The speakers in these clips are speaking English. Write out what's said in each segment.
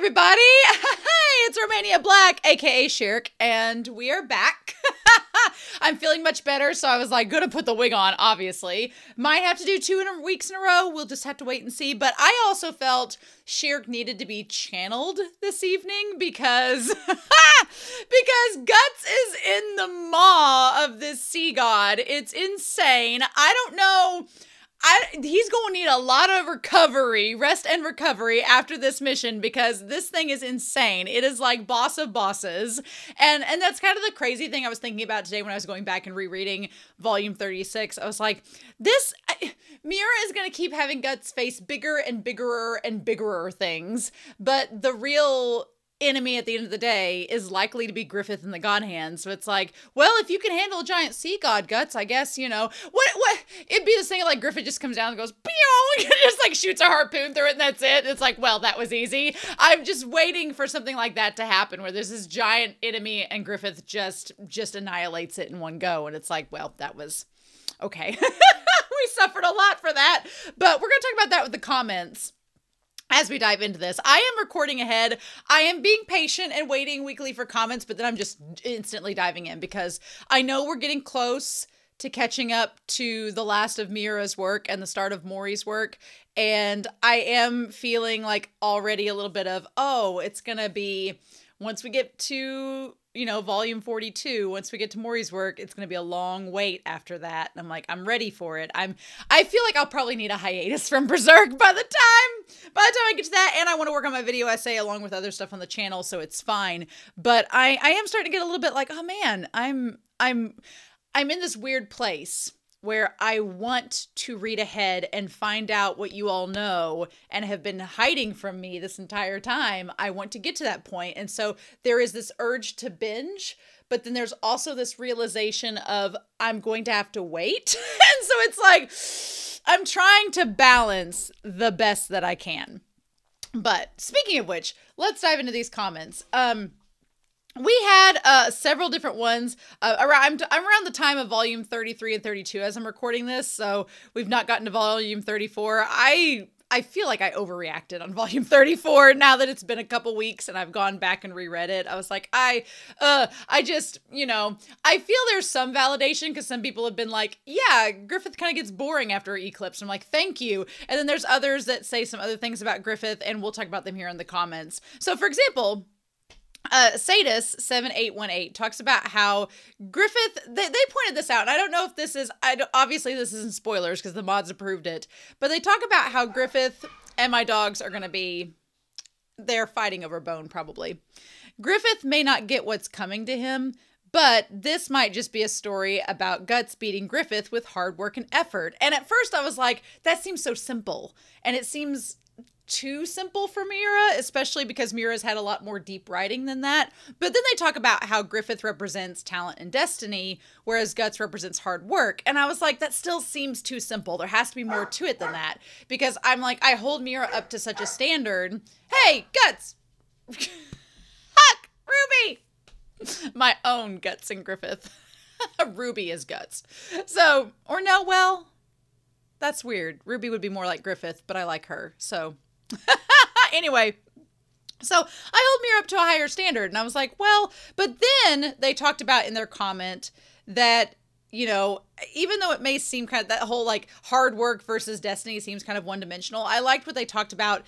everybody! Hey, it's Romania Black, aka Shirk, and we are back. I'm feeling much better, so I was like, gonna put the wig on, obviously. Might have to do 2 weeks in a row. We'll just have to wait and see. But I also felt Shirk needed to be channeled this evening because because Guts is in the maw of this sea god. It's insane. I don't know. He's going to need a lot of recovery, rest and recovery after this mission because this thing is insane. It is like boss of bosses. And that's kind of the crazy thing I was thinking about today when I was going back and rereading volume 36. I was like, Miura is going to keep having Guts face bigger and bigger and bigger things. But the real enemy at the end of the day is likely to be Griffith and the God Hand. So it's like, well, if you can handle a giant sea god, Guts, I guess, you know, what it'd be this thing like Griffith just comes down and goes, pew, and just like shoots a harpoon through it and that's it. It's like, well, that was easy. I'm just waiting for something like that to happen where there's this giant enemy and Griffith just annihilates it in one go. And it's like, well, that was okay. We suffered a lot for that, but we're going to talk about that with the comments as we dive into this. I am recording ahead. I am being patient and waiting weekly for comments, but then I'm just instantly diving in because I know we're getting close to catching up to the last of Miura's work and the start of Mori's work. And I am feeling like already a little bit of, oh, it's going to be, once we get to, you know, volume 42, once we get to Mori's work, it's going to be a long wait after that. And I'm like, I'm ready for it. I feel like I'll probably need a hiatus from Berserk by the time I get to that. And I want to work on my video essay along with other stuff on the channel. So it's fine. But I am starting to get a little bit like, oh man, I'm in this weird place where I want to read ahead and find out what you all know and have been hiding from me this entire time. I want to get to that point. And so there is this urge to binge, but then there's also this realization of I'm going to have to wait. And so it's like, I'm trying to balance the best that I can. But speaking of which, let's dive into these comments. We had several different ones I'm around the time of volume 33 and 32 as I'm recording this, so we've not gotten to volume 34. I feel like I overreacted on volume 34 now that it's been a couple weeks and I've gone back and reread it. I was like, I just, you know, I feel there's some validation because some people have been like, yeah, Griffith kind of gets boring after Eclipse. I'm like, thank you. And then there's others that say some other things about Griffith and we'll talk about them here in the comments. So for example, Sadis7818 talks about how Griffith, they pointed this out, and I don't know if this is, obviously this isn't spoilers because the mods approved it, but they talk about how Griffith and my dogs are going to be, they're fighting over bone probably. Griffith may not get what's coming to him, but this might just be a story about Guts beating Griffith with hard work and effort. And at first I was like, that seems so simple, and it seems too simple for Miura, especially because Miura's had a lot more deep writing than that. But then they talk about how Griffith represents talent and destiny, whereas Guts represents hard work. And I was like, that still seems too simple. There has to be more to it than that. Because I'm like, I hold Miura up to such a standard. Hey, Guts! Huck! Ruby! My own Guts and Griffith. Ruby is Guts. So, or no, well, that's weird. Ruby would be more like Griffith, but I like her, so... Anyway, so I hold Miura up to a higher standard, and I was like, well, but then they talked about in their comment that, you know, even though it may seem kind of that whole like hard work versus destiny seems kind of one-dimensional, I liked what they talked about.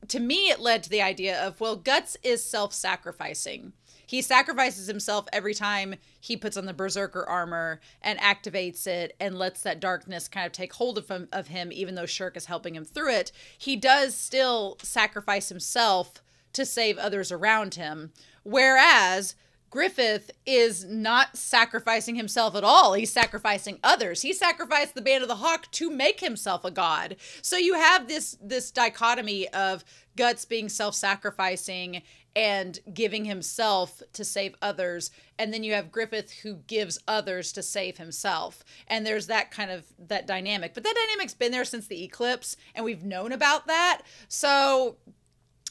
To me, it led to the idea of, well, Guts is self-sacrificing. He sacrifices himself every time he puts on the Berserker armor and activates it and lets that darkness kind of take hold of him, even though Shirk is helping him through it. He does still sacrifice himself to save others around him. Whereas Griffith is not sacrificing himself at all. He's sacrificing others. He sacrificed the Band of the Hawk to make himself a god. So you have this dichotomy of Guts being self-sacrificing and giving himself to save others. And then you have Griffith who gives others to save himself. And there's that kind of, that dynamic. But that dynamic's been there since the Eclipse, and we've known about that. So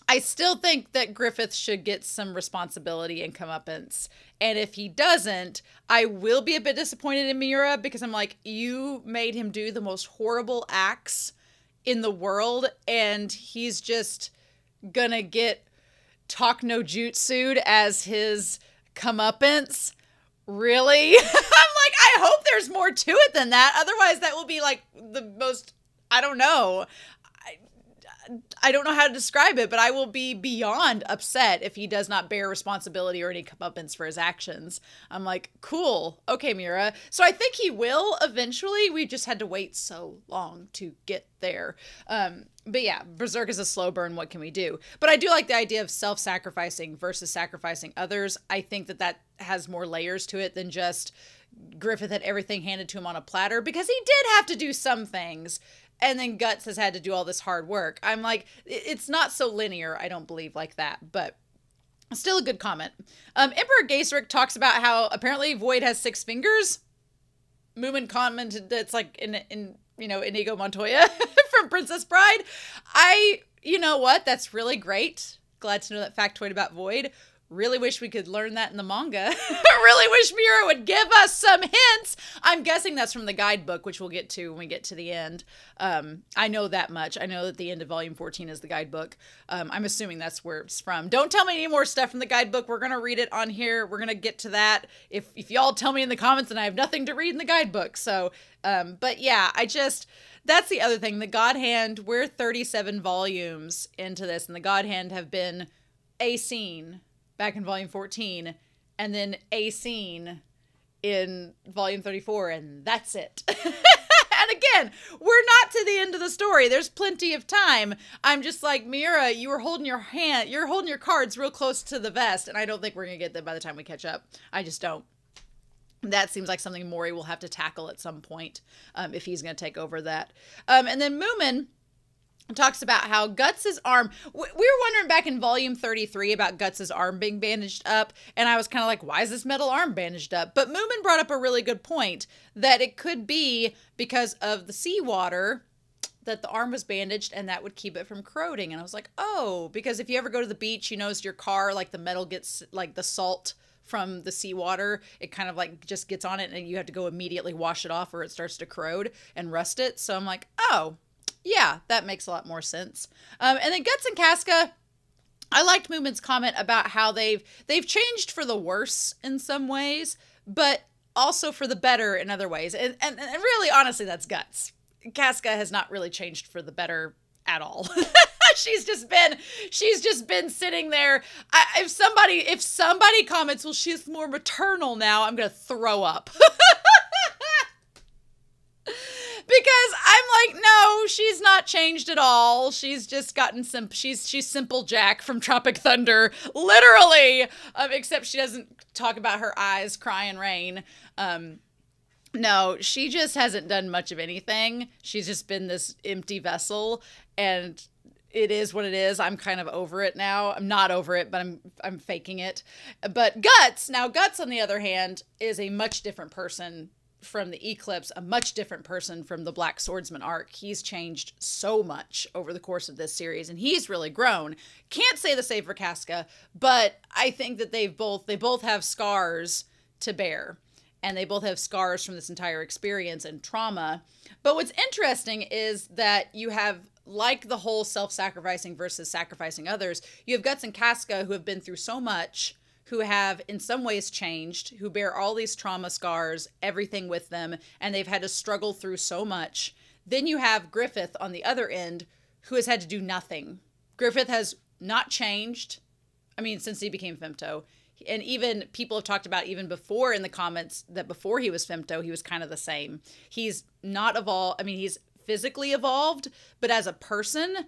I still think that Griffith should get some responsibility and comeuppance. And if he doesn't, I will be a bit disappointed in Miura because I'm like, you made him do the most horrible acts in the world, and he's just gonna get talk no jutsu'd as his comeuppance. Really? I'm like, I hope there's more to it than that. Otherwise, that will be like the most, I don't know. I don't know how to describe it, but I will be beyond upset if he does not bear responsibility or any comeuppance for his actions. I'm like, cool. Okay, Miura. So I think he will eventually. We just had to wait so long to get there. But yeah, Berserk is a slow burn. What can we do? But I do like the idea of self-sacrificing versus sacrificing others. I think that that has more layers to it than just Griffith had everything handed to him on a platter, because he did have to do some things. And then Guts has had to do all this hard work. I'm like, it's not so linear, I don't believe, like that. But still a good comment. Emperor Gaisric talks about how apparently Void has 6 fingers. Moomin commented that's like in Inigo Montoya from Princess Bride. You know what? That's really great. Glad to know that factoid about Void. Really wish we could learn that in the manga. Really wish Miura would give us some hints. I'm guessing that's from the guidebook, which we'll get to when we get to the end. I know that much. I know that the end of volume 14 is the guidebook. I'm assuming that's where it's from. Don't tell me any more stuff from the guidebook. We're going to read it on here. We're going to get to that. If y'all tell me in the comments, then I have nothing to read in the guidebook. So, but yeah, that's the other thing. The God Hand, we're 37 volumes into this, and the God Hand have been a scene back in volume 14, and then a scene in volume 34, and that's it. And again, we're not to the end of the story. There's plenty of time. I'm just like, Miura, you're holding your cards real close to the vest, and I don't think we're gonna get them by the time we catch up. I just don't. That seems like something Mori will have to tackle at some point, if he's gonna take over that. And then Moomin talks about how Guts' arm, we were wondering back in volume 33 about Guts' arm being bandaged up, and I was kind of like, why is this metal arm bandaged up? But Moomin brought up a really good point, that it could be because of the seawater that the arm was bandaged, and that would keep it from corroding. And I was like, oh, because if you ever go to the beach, you notice your car, like the metal gets, like the salt from the seawater, it kind of like just gets on it, and you have to go immediately wash it off or it starts to corrode and rust it. So I'm like, oh, yeah, that makes a lot more sense. And then Guts and Casca, I liked Moomin's comment about how they've changed for the worse in some ways, but also for the better in other ways. And really, honestly, that's Guts. Casca has not really changed for the better at all. She's just been sitting there. If somebody comments, well, she's more maternal now, I'm gonna throw up. Because I'm like, no, she's not changed at all. She's just gotten she's Simple Jack from Tropic Thunder, literally. Except she doesn't talk about her eyes crying rain. No, she just hasn't done much of anything. She's just been this empty vessel, and it is what it is. I'm kind of over it now. I'm not over it, but I'm faking it. But Guts on the other hand is a much different person from the Eclipse, a much different person from the Black Swordsman arc. He's changed so much over the course of this series, and he's really grown. Can't say the same for Casca, but I think that they both have scars to bear, and they both have scars from this entire experience and trauma. But what's interesting is that you have, like the whole self-sacrificing versus sacrificing others, you have Guts and Casca who have been through so much, who have in some ways changed, who bear all these trauma scars, everything with them, and they've had to struggle through so much. Then you have Griffith on the other end, who has had to do nothing. Griffith has not changed, since he became Femto. And even people have talked about even before in the comments that before he was Femto, he was kind of the same. He's not evolved. He's physically evolved, but as a person,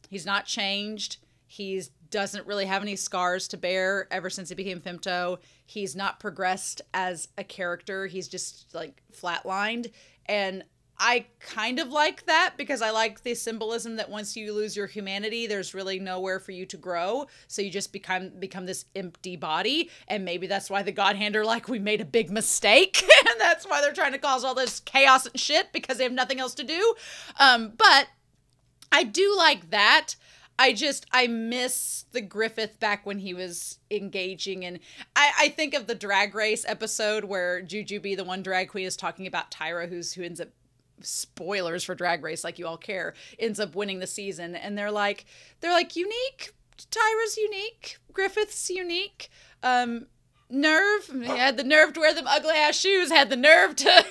he's not changed. He doesn't really have any scars to bear ever since he became Femto. He's not progressed as a character. He's just like flatlined. And I kind of like that, because I like the symbolism that once you lose your humanity, there's really nowhere for you to grow. So you just become this empty body. And maybe that's why the God Hand are like, we made a big mistake. And that's why they're trying to cause all this chaos and shit, because they have nothing else to do. But I do like that. I miss the Griffith back when he was engaging. And I think of the Drag Race episode where Jujubee, the one drag queen, is talking about Tyra, who ends up, spoilers for Drag Race, like you all care, ends up winning the season. And they're like, Unique, Tyra's unique. Griffith's unique. Nerve, he had the nerve to wear them ugly ass shoes, had the nerve to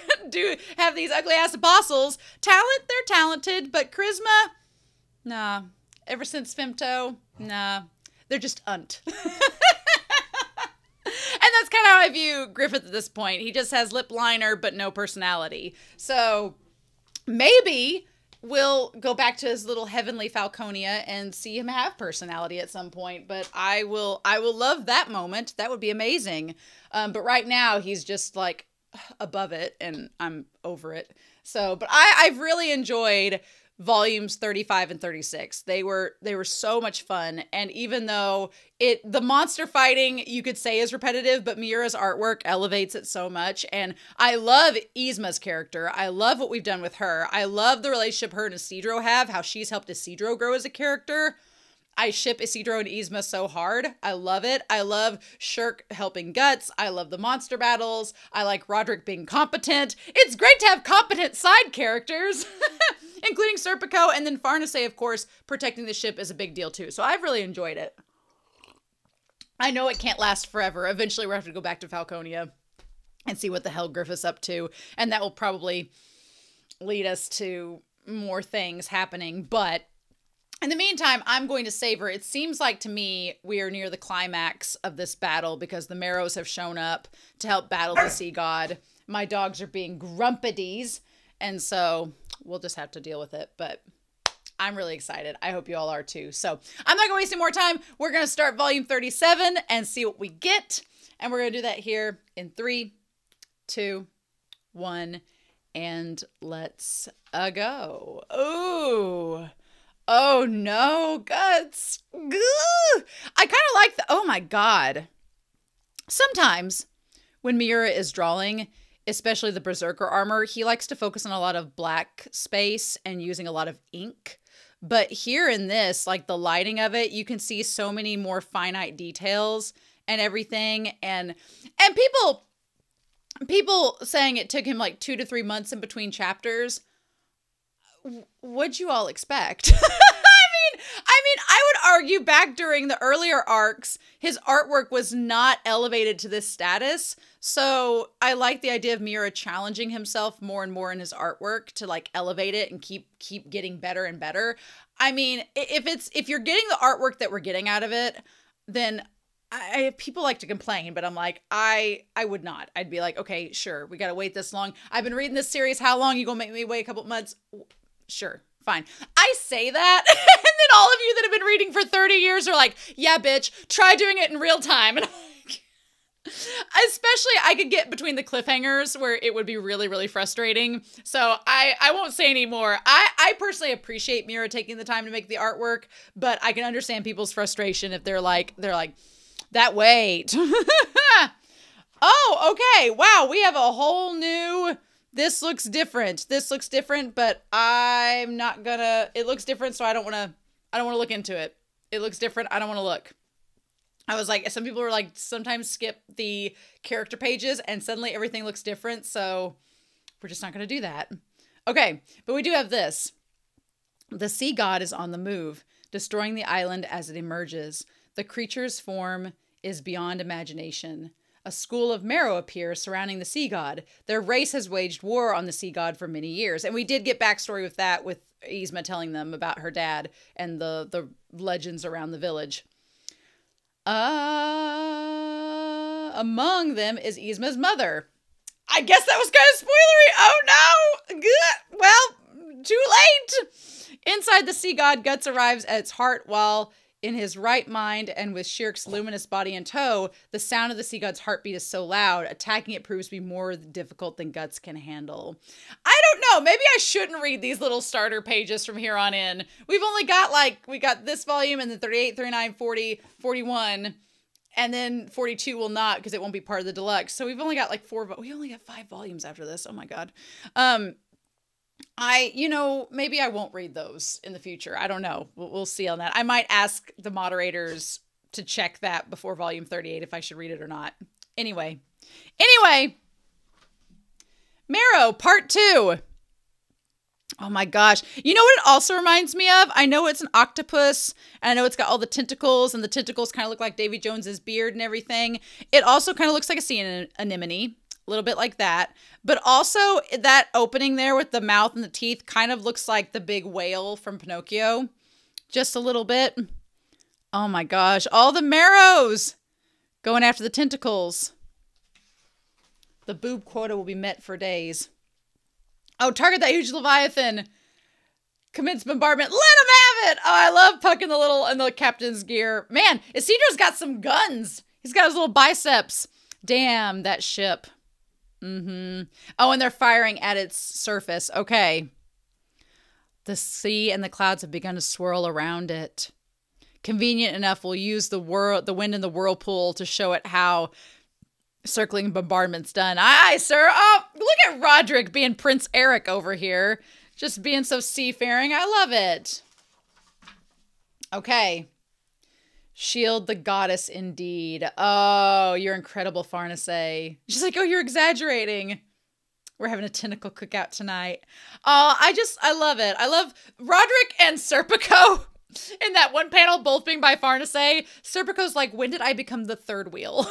have these ugly ass apostles. Talent, they're talented, but charisma, nah. Ever since Femto, nah. They're just unt. And that's kind of how I view Griffith at this point. He just has lip liner, but no personality. So maybe we'll go back to his little heavenly Falconia and see him have personality at some point. But I will love that moment. That would be amazing. But right now he's just like above it, and I'm over it. So, but I've really enjoyed volumes 35 and 36. They were so much fun. And even though the monster fighting you could say is repetitive, but Miura's artwork elevates it so much. And I love Yzma's character. I love what we've done with her. I love the relationship her and Isidro have, how she's helped Isidro grow as a character. I ship Isidro and Yzma so hard. I love it. I love Shirk helping Guts. I love the monster battles. I like Roderick being competent. It's great to have competent side characters, including Serpico. And then Farnese, of course, protecting the ship is a big deal too. So I've really enjoyed it. I know it can't last forever. Eventually we'll have to go back to Falconia and see what the hell Griffith's up to. And that will probably lead us to more things happening. But in the meantime, I'm going to savor. It seems like to me we are near the climax of this battle because the Marrows have shown up to help battle the sea god. My dogs are being grumpities, and so we'll just have to deal with it. But I'm really excited. I hope you all are too. So I'm not going to waste any more time. We're going to start volume 37 and see what we get. And we're going to do that here in 3, 2, 1, and let's go. Ooh. Oh no, Guts. Gah! I kind of like oh my God. Sometimes when Miura is drawing, especially the Berserker armor, he likes to focus on a lot of black space and using a lot of ink. But here in this, like the lighting of it, you can see so many more finite details and everything. And people saying it took him like 2 to 3 months in between chapters. What'd you all expect? I mean, I would argue back during the earlier arcs, his artwork was not elevated to this status. So I like the idea of Miura challenging himself more and more in his artwork to like elevate it and keep getting better and better. I mean, if you're getting the artwork that we're getting out of it, then people like to complain, but I'm like, I would not. I'd be like, okay, sure, we got to wait this long. I've been reading this series. How long? You gonna make me wait a couple months? Sure, fine. I say that, and then all of you that have been reading for 30 years are like, yeah, bitch, try doing it in real time. And I'm like, especially I could get between the cliffhangers where it would be really, really frustrating. So I won't say any more. I personally appreciate Miura taking the time to make the artwork, but I can understand people's frustration if they're like, that wait. Oh, okay. Wow, we have a whole new... This looks different. This looks different, but I'm not gonna... It looks different, so I don't want to look into it. It looks different. I don't want to look. I was like, some people were like, sometimes skip the character pages, and suddenly everything looks different, so we're just not going to do that. Okay, but we do have this. The sea god is on the move, destroying the island as it emerges. The creature's form is beyond imagination. A school of marrow appears surrounding the sea god. Their race has waged war on the sea god for many years. And we did get backstory with that, with Yzma telling them about her dad and the legends around the village. Among them is Yzma's mother. I guess that was kind of spoilery. Oh no! Good. Well, too late! Inside the sea god, Guts arrives at its heart while in his right mind and with Shirk's luminous body in tow. The sound of the sea god's heartbeat is so loud, attacking it proves to be more difficult than Guts can handle. I don't know. Maybe I shouldn't read these little starter pages from here on in. We've only got we got this volume and then 38, 39, 40, 41. And then 42 will not because it won't be part of the deluxe. So we've only got we only got 5 volumes after this. Oh my God. Maybe I won't read those in the future. I don't know. We'll see on that. I might ask the moderators to check that before volume 38 if I should read it or not. Anyway, Marrow part 2. Oh my gosh. You know what it also reminds me of? I know it's an octopus, and I know it's got all the tentacles, and the tentacles kind of look like Davy Jones's beard and everything. It also kind of looks like a sea anemone, a little bit like that. But also that opening there with the mouth and the teeth kind of looks like the big whale from Pinocchio. Just a little bit. Oh my gosh. All the marrows going after the tentacles. The boob quota will be met for days. Oh, target that huge Leviathan. Commence bombardment. Let him have it. Oh, I love Puck in the captain's gear. Man, Isidro's got some guns. He's got his little biceps. Damn, that ship. Mm-hmm. Oh, and they're firing at its surface. Okay. The sea and the clouds have begun to swirl around it. Convenient enough, we'll use the wind and the whirlpool to show it how circling bombardment's done. Aye, aye, sir. Oh, look at Roderick being Prince Eric over here. Just being so seafaring. I love it. Okay. Shield the goddess indeed. Oh, you're incredible, Farnace. She's like, oh, you're exaggerating. We're having a tentacle cookout tonight. Oh, I love it. I love Roderick and Serpico in that one panel, both being by Farnace. Serpico's like, when did I become the third wheel?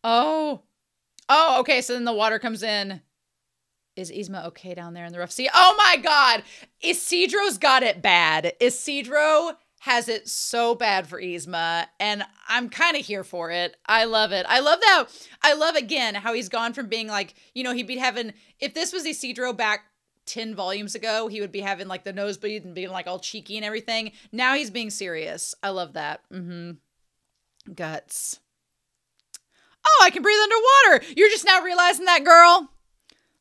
Oh. Oh, okay, so then the water comes in. Is Yzma okay down there in the rough sea? Oh my god! Isidro's got it bad. Isidro has it so bad for Yzma, and I'm kind of here for it. I love it. I love that. I love, again, how he's gone from being like, you know, he'd be having, if this was Isidro back 10 volumes ago, he would be having like the nosebleed and being like all cheeky and everything. Now he's being serious. I love that. Mm-hmm. Guts. Oh, I can breathe underwater. You're just now realizing that, girl.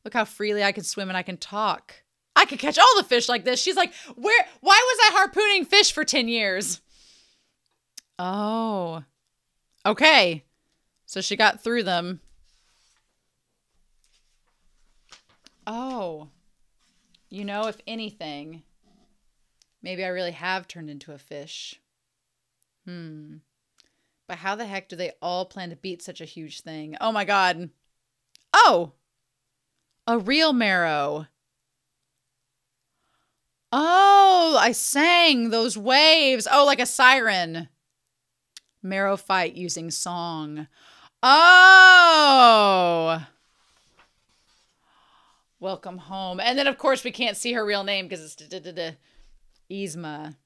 Look how freely I can swim and I can talk. I could catch all the fish like this. She's like, why was I harpooning fish for 10 years? Oh. Okay. So she got through them. Oh. You know, if anything, maybe I really have turned into a fish. But how the heck do they all plan to beat such a huge thing? Oh my god. Oh! A real marrow. Oh, I sang those waves. Oh, like a siren. Marrow fight using song. Oh! Welcome home. And then, of course, we can't see her real name because it's Yzma.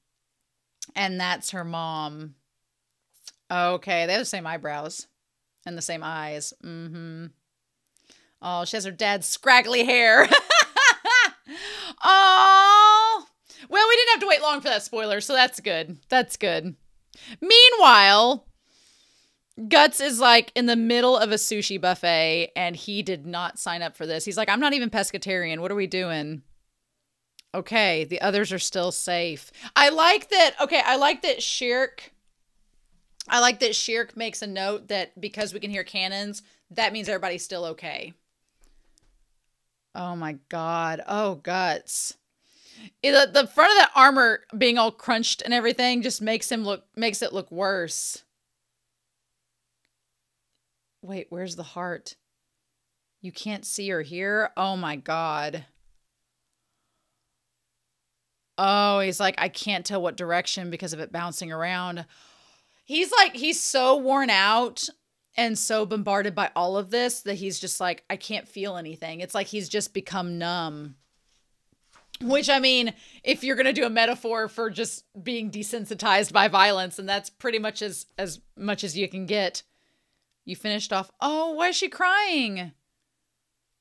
And that's her mom. Okay, they have the same eyebrows and the same eyes. Mm-hmm. Oh, she has her dad's scraggly hair. Oh, well, we didn't have to wait long for that spoiler, so that's good. That's good. Meanwhile, Guts is like in the middle of a sushi buffet, and he did not sign up for this. He's like, I'm not even pescatarian. What are we doing? Okay, the others are still safe. I like that. Okay, I like that Shirk makes a note that because we can hear cannons, that means everybody's still okay. Oh my god. Oh, Guts. The front of that armor being all crunched and everything just makes it look worse. Wait, where's the heart? You can't see or hear? Oh my god. Oh, he's like, I can't tell what direction because of it bouncing around. He's like, he's so worn out and so bombarded by all of this that he's just like, I can't feel anything. It's like he's just become numb. Which, I mean, if you're going to do a metaphor for just being desensitized by violence, and that's pretty much as much as you can get. You finished off, oh, why is she crying?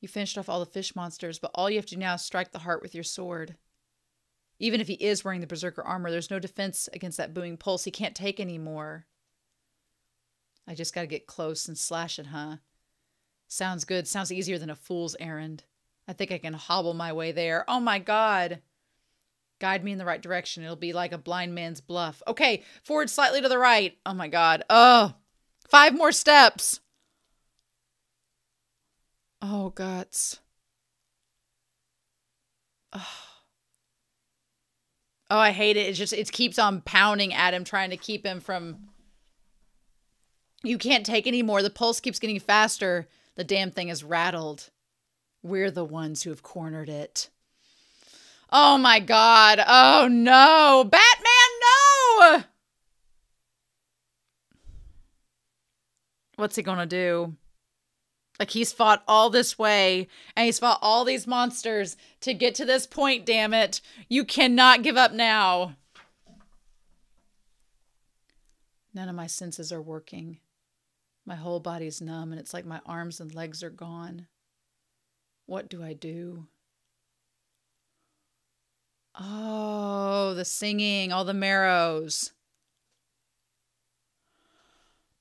You finished off all the fish monsters, but all you have to do now is strike the heart with your sword. Even if he is wearing the Berserker armor, there's no defense against that booming pulse. He can't take any more. I just got to get close and slash it, huh? Sounds good. Sounds easier than a fool's errand. I think I can hobble my way there. Oh my god. Guide me in the right direction. It'll be like a blind man's bluff. Okay, forward slightly to the right. Oh my god. Oh, 5 more steps. Oh, Guts. Oh. Oh, I hate it. It keeps on pounding at him, trying to keep him from... You can't take any more. The pulse keeps getting faster. The damn thing is rattled. We're the ones who have cornered it. Oh my God. Oh no. Batman, no! What's he gonna do? Like, he's fought all this way, and he's fought all these monsters to get to this point, damn it. You cannot give up now. None of my senses are working. My whole body's numb, and it's like my arms and legs are gone. What do I do? Oh, the singing, all the marrows.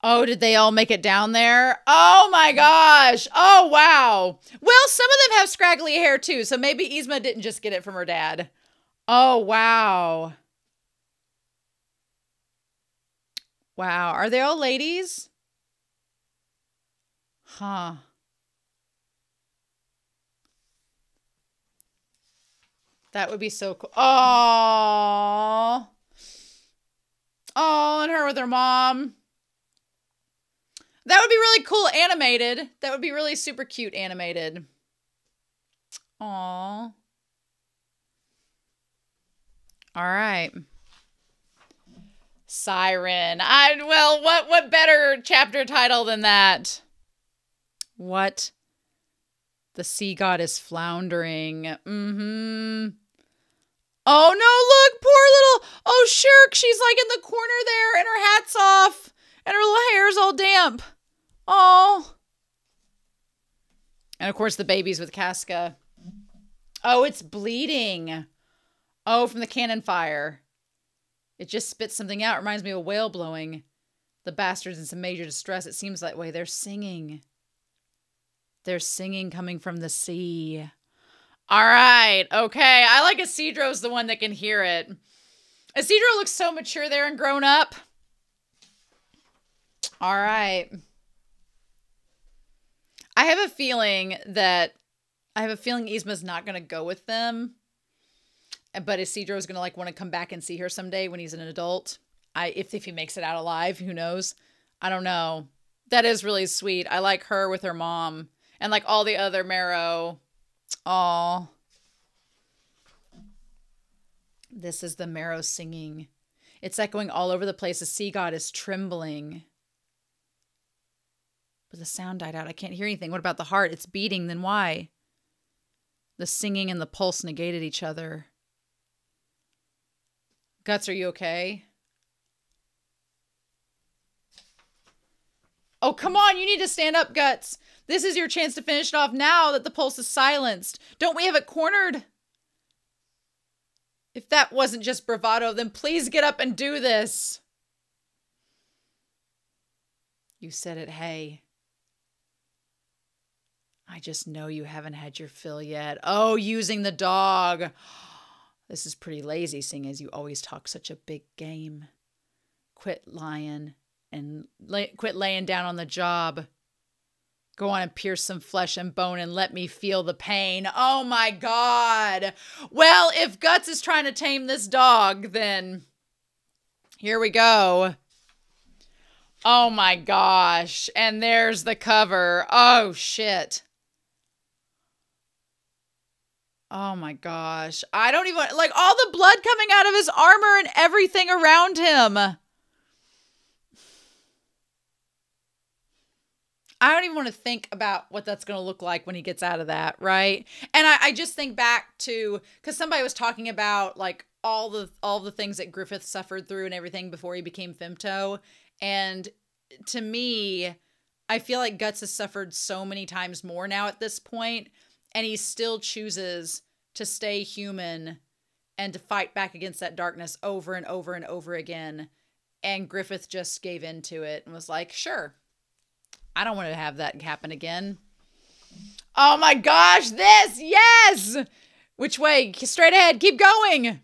Oh, did they all make it down there? Oh my gosh. Oh, wow. Well, some of them have scraggly hair too, so maybe Yzma didn't just get it from her dad. Oh, wow. Wow. Are they all ladies? Huh. That would be so cool. Oh. Oh, and her with her mom. That would be really cool animated. That would be really super cute animated. Aww. All right. Siren. Well, what better chapter title than that? What? The sea god is floundering. Mm-hmm. Oh no, look, poor little, oh Shirk, she's like in the corner there and her hat's off and her little hair's all damp. Oh. And of course the baby's with Casca. Oh, it's bleeding. Oh, from the cannon fire. It just spits something out. Reminds me of a whale blowing. The bastard's in some major distress. It seems that way. They're singing. They're singing coming from the sea. All right. Okay. I like Isidro's the one that can hear it. Isidro looks so mature there and grown up. All right. I have a feeling Yzma's not going to go with them. But Isidro's going to like want to come back and see her someday when he's an adult. If he makes it out alive, who knows? I don't know. That is really sweet. I like her with her mom and like all the other marrow. Aw. This is the marrow singing. It's echoing all over the place. The sea god is trembling. But the sound died out. I can't hear anything. What about the heart? It's beating. Then why? The singing and the pulse negated each other. Guts, are you okay? Oh, come on. You need to stand up, Guts. This is your chance to finish it off now that the pulse is silenced. Don't we have it cornered? If that wasn't just bravado, then please get up and do this. You said it, hey. I just know you haven't had your fill yet. Oh, using the dog. This is pretty lazy, seeing as you always talk such a big game. Quit lying and quit laying down on the job. Go on and pierce some flesh and bone and let me feel the pain. Oh my God. Well, if Guts is trying to tame this dog, then here we go. Oh my gosh. And there's the cover. Oh shit. Oh my gosh. I don't even, like, all the blood coming out of his armor and everything around him. I don't even want to think about what that's going to look like when he gets out of that, right? And I just think back to, because somebody was talking about, like, all the things that Griffith suffered through and everything before he became Femto. And to me, I feel like Guts has suffered so many times more now at this point. And he still chooses to stay human and to fight back against that darkness over and over and over again. And Griffith just gave in to it and was like, sure, I don't want to have that happen again. Oh my gosh, this, yes! Which way? Straight ahead, keep going.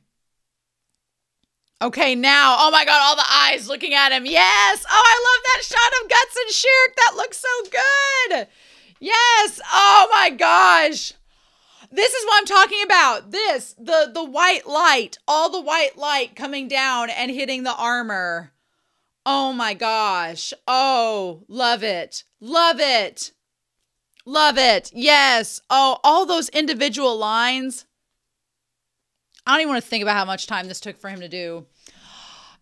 Okay, now, oh my God, all the eyes looking at him. Yes! Oh, I love that shot of Guts and Shirk. That looks so good. Yes! Oh my gosh! This is what I'm talking about. This, the white light, all the white light coming down and hitting the armor. Oh my gosh. Oh, love it. Love it. Love it. Yes. Oh, all those individual lines. I don't even want to think about how much time this took for him to do.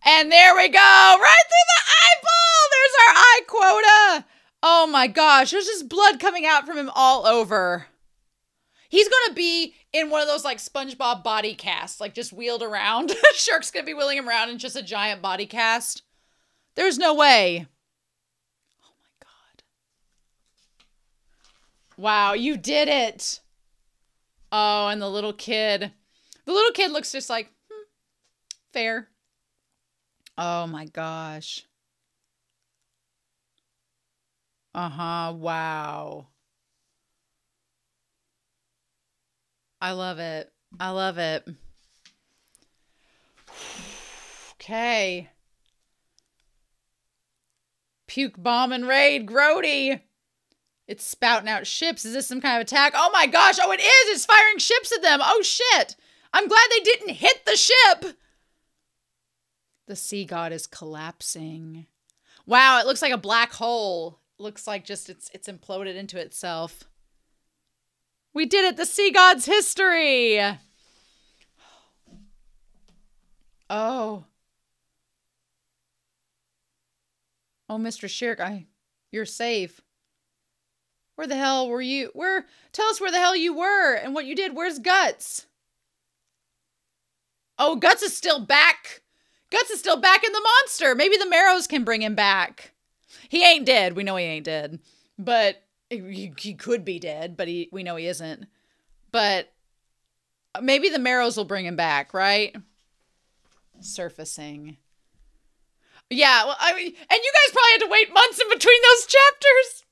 And there we go. Right through the eyeball. There's our eye quota. Oh my gosh. There's just blood coming out from him all over. He's going to be in one of those like SpongeBob body casts, like just wheeled around. Shirk's going to be wheeling him around in just a giant body cast. There's no way. Oh my God. Wow, you did it. Oh, and the little kid. The little kid looks just like, fair. Oh my gosh. Uh-huh, wow. I love it. I love it. Okay. Puke bomb and raid, Grody. It's spouting out ships. Is this some kind of attack? Oh my gosh. Oh, it is. It's firing ships at them. Oh shit. I'm glad they didn't hit the ship. The sea god is collapsing. Wow, it looks like a black hole. Looks like just it's imploded into itself. We did it! The sea god's history! Oh. Oh, Mr. Shirk, you're safe. Where the hell were you? Tell us where the hell you were and what you did. Where's Guts? Oh, Guts is still back. Guts is still back in the monster. Maybe the Marrows can bring him back. He ain't dead. We know he ain't dead. But he could be dead, but we know he isn't. But maybe the Marrows will bring him back, right? Surfacing. Yeah, well, I mean, and you guys probably had to wait months in between those chapters.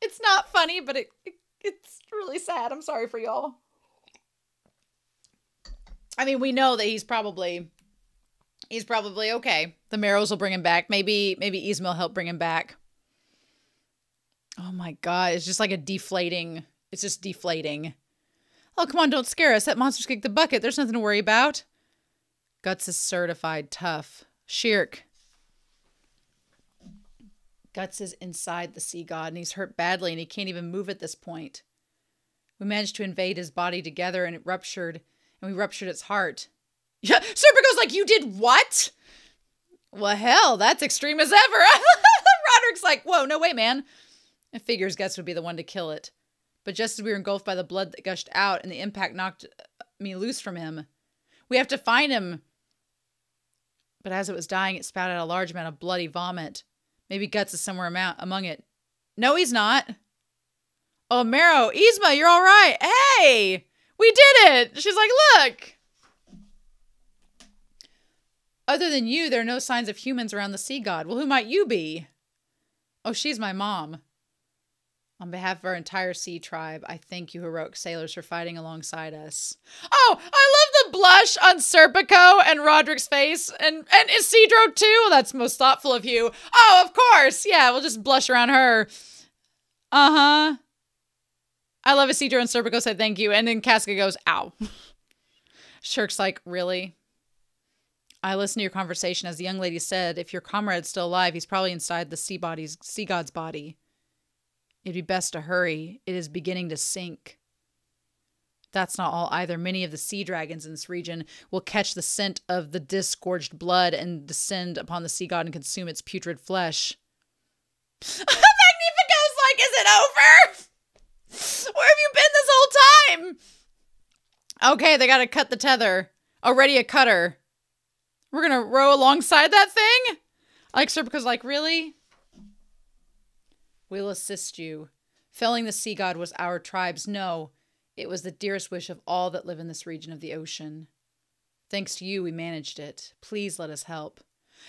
It's not funny, but it's really sad. I'm sorry for y'all. I mean, we know that he's probably okay. The Marrows will bring him back. Maybe Yzma will help bring him back. Oh my God, it's just like it's just deflating. Oh, come on, don't scare us. That monster's kicked the bucket. There's nothing to worry about. Guts is certified tough. Shirk. Guts is inside the sea god and he's hurt badly and he can't even move at this point. We managed to invade his body together and we ruptured its heart. Yeah, Serpico's like, you did what? Well, hell, that's extreme as ever. Roderick's like, whoa, no way, man. It figures Guts would be the one to kill it. But just as we were engulfed by the blood that gushed out and the impact knocked me loose from him. We have to find him. But as it was dying, it spouted out a large amount of bloody vomit. Maybe Guts is somewhere among it. No, he's not. Oh, Marrow, Yzma, you're all right. Hey, we did it. She's like, look. Other than you, there are no signs of humans around the sea god. Well, who might you be? Oh, she's my mom. On behalf of our entire sea tribe, I thank you heroic sailors for fighting alongside us. Oh, I love the blush on Serpico and Roderick's face. And Isidro too. Well, that's most thoughtful of you. Oh, of course. Yeah, we'll just blush around her. Uh-huh. I love Isidro and Serpico said thank you. And then Casca goes, ow. Shirk's like, really? I listened to your conversation. As the young lady said, if your comrade's still alive, he's probably inside the sea god's body. It'd be best to hurry. It is beginning to sink. That's not all either. Many of the sea dragons in this region will catch the scent of the disgorged blood and descend upon the sea god and consume its putrid flesh. Magnifico's like, is it over? Where have you been this whole time? Okay, they gotta cut the tether. Already a cutter. We're gonna row alongside that thing? Like Serpico's like, really? We'll assist you. Felling the sea god was our tribe's. No, it was the dearest wish of all that live in this region of the ocean. Thanks to you, we managed it. Please let us help.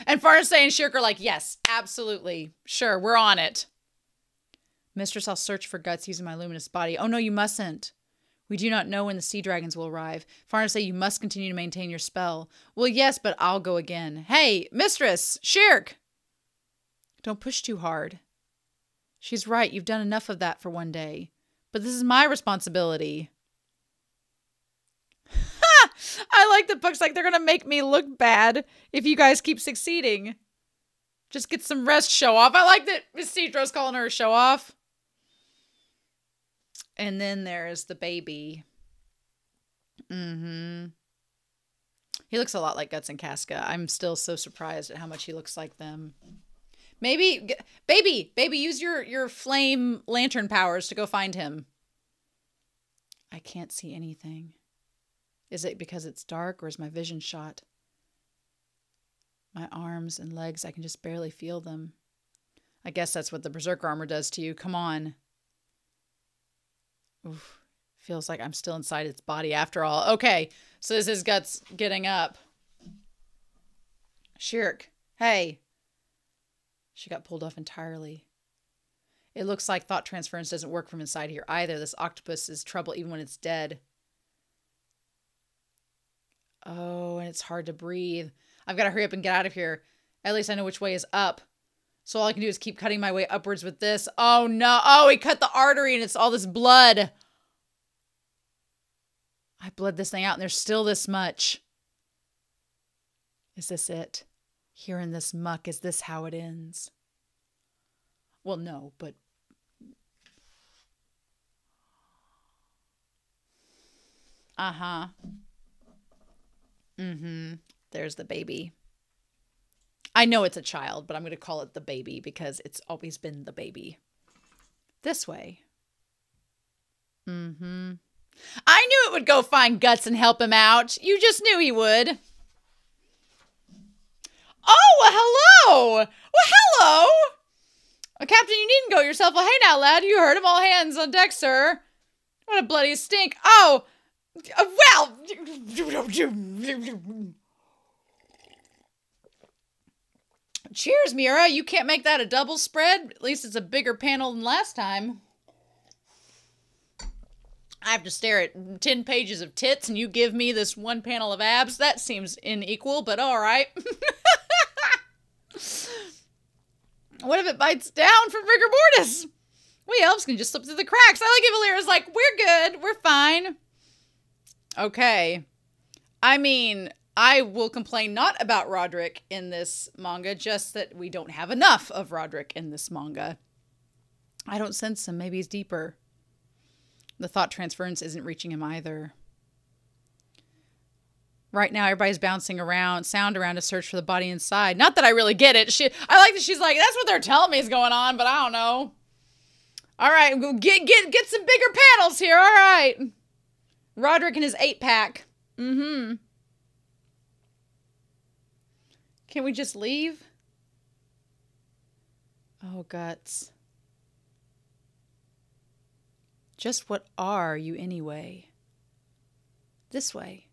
And Farnese and Shirk are like, yes, absolutely. Sure, we're on it. Mistress, I'll search for Guts using my luminous body. Oh, no, you mustn't. We do not know when the sea dragons will arrive. Farnese, you must continue to maintain your spell. Well, yes, but I'll go again. Hey, Mistress, Shirk! Don't push too hard. She's right. You've done enough of that for one day. But this is my responsibility. Ha! I like the books. Like, they're going to make me look bad if you guys keep succeeding. Just get some rest, show off. I like that Miss Cedro's calling her a show off. And then there's the baby. He looks a lot like Guts and Casca. I'm still so surprised at how much he looks like them. Maybe, baby, use your flame lantern powers to go find him. I can't see anything. Is it because it's dark, or is my vision shot? My arms and legs, I can just barely feel them. I guess that's what the Berserk armor does to you. Come on. Oof. Feels like I'm still inside its body after all. Okay, so this is Guts getting up. Shirk, hey. She got pulled off entirely. It looks like thought transference doesn't work from inside here either. This octopus is trouble even when it's dead. Oh, and it's hard to breathe. I've got to hurry up and get out of here. At least I know which way is up. So all I can do is keep cutting my way upwards with this. Oh no. Oh, he cut the artery and it's all this blood. I bled this thing out and there's still this much. Is this it? Here in this muck, is this how it ends? Well, no, but... Uh-huh. There's the baby. I know it's a child, but I'm going to call it the baby because it's always been the baby. This way. I knew it would go find Guts and help him out. You just knew he would. Oh, well, hello. Well, hello. Well, Captain, you needn't go yourself. Well, hey now, lad. You heard him. All hands on deck, sir. What a bloody stink. Oh, well. Cheers, Miura. You can't make that a double spread. At least it's a bigger panel than last time. I have to stare at 10 pages of tits and you give me this one panel of abs. That seems unequal, but all right. What if it bites down from rigor mortis? We elves can just slip through the cracks. I like it. Valera's like, we're good. We're fine. Okay. I mean, I will complain not about Roderick in this manga, just that we don't have enough of Roderick in this manga. I don't sense him. Maybe he's deeper. The thought transference isn't reaching him either. Right now, everybody's bouncing around, sound around to search for the body inside. Not that I really get it. I like that she's like, that's what they're telling me is going on, but I don't know. All right, get some bigger panels here. All right. Roderick and his 8-pack. Can we just leave? Oh, Guts. Just what are you anyway? This way.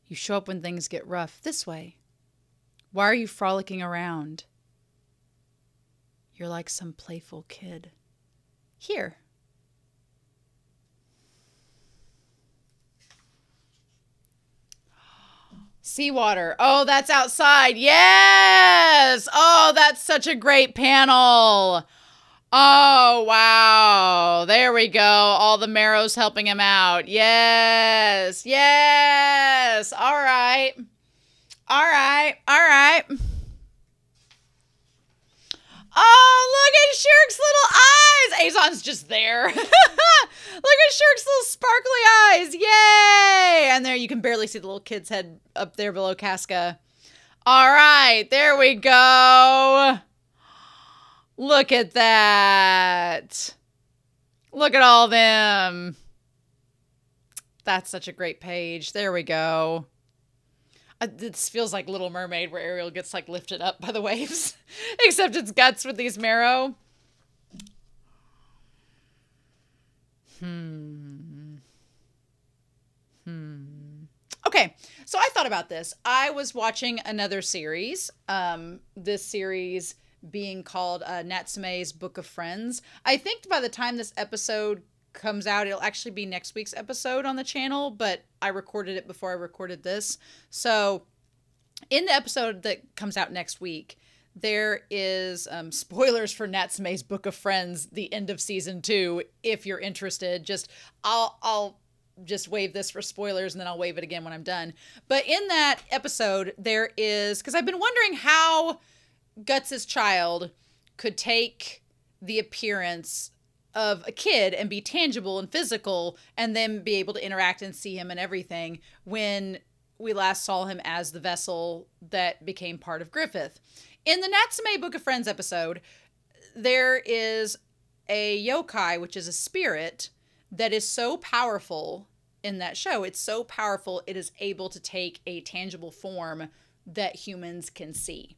You show up when things get rough. This way. Why are you frolicking around? You're like some playful kid. Here. Seawater. Oh, that's outside. Yes! Oh, that's such a great panel. Oh, wow. There we go. All the marrows helping him out. Yes. Yes. All right. All right. All right. Oh, look at Shirk's little eyes. Azon's just there. Look at Shirk's little sparkly eyes. Yay. And there you can barely see the little kid's head up there below Casca. All right. There we go. Look at that. Look at all them. That's such a great page. There we go. This feels like Little Mermaid where Ariel gets like lifted up by the waves. Except it's Guts with these marrow. Okay, so I thought about this. I was watching another series. This series being called Natsume's Book of Friends. I think by the time this episode comes out, it'll actually be next week's episode on the channel, but I recorded it before I recorded this. So in the episode that comes out next week, there is spoilers for Natsume's Book of Friends, the end of season 2. If you're interested, I'll just wave this for spoilers and then I'll wave it again when I'm done. But in that episode, there is, because I've been wondering how Guts' child could take the appearance of a kid and be tangible and physical and then be able to interact and see him and everything when we last saw him as the vessel that became part of Griffith. In the Natsume Book of Friends episode, there is a yokai, which is a spirit, that is so powerful in that show. It's so powerful, it is able to take a tangible form that humans can see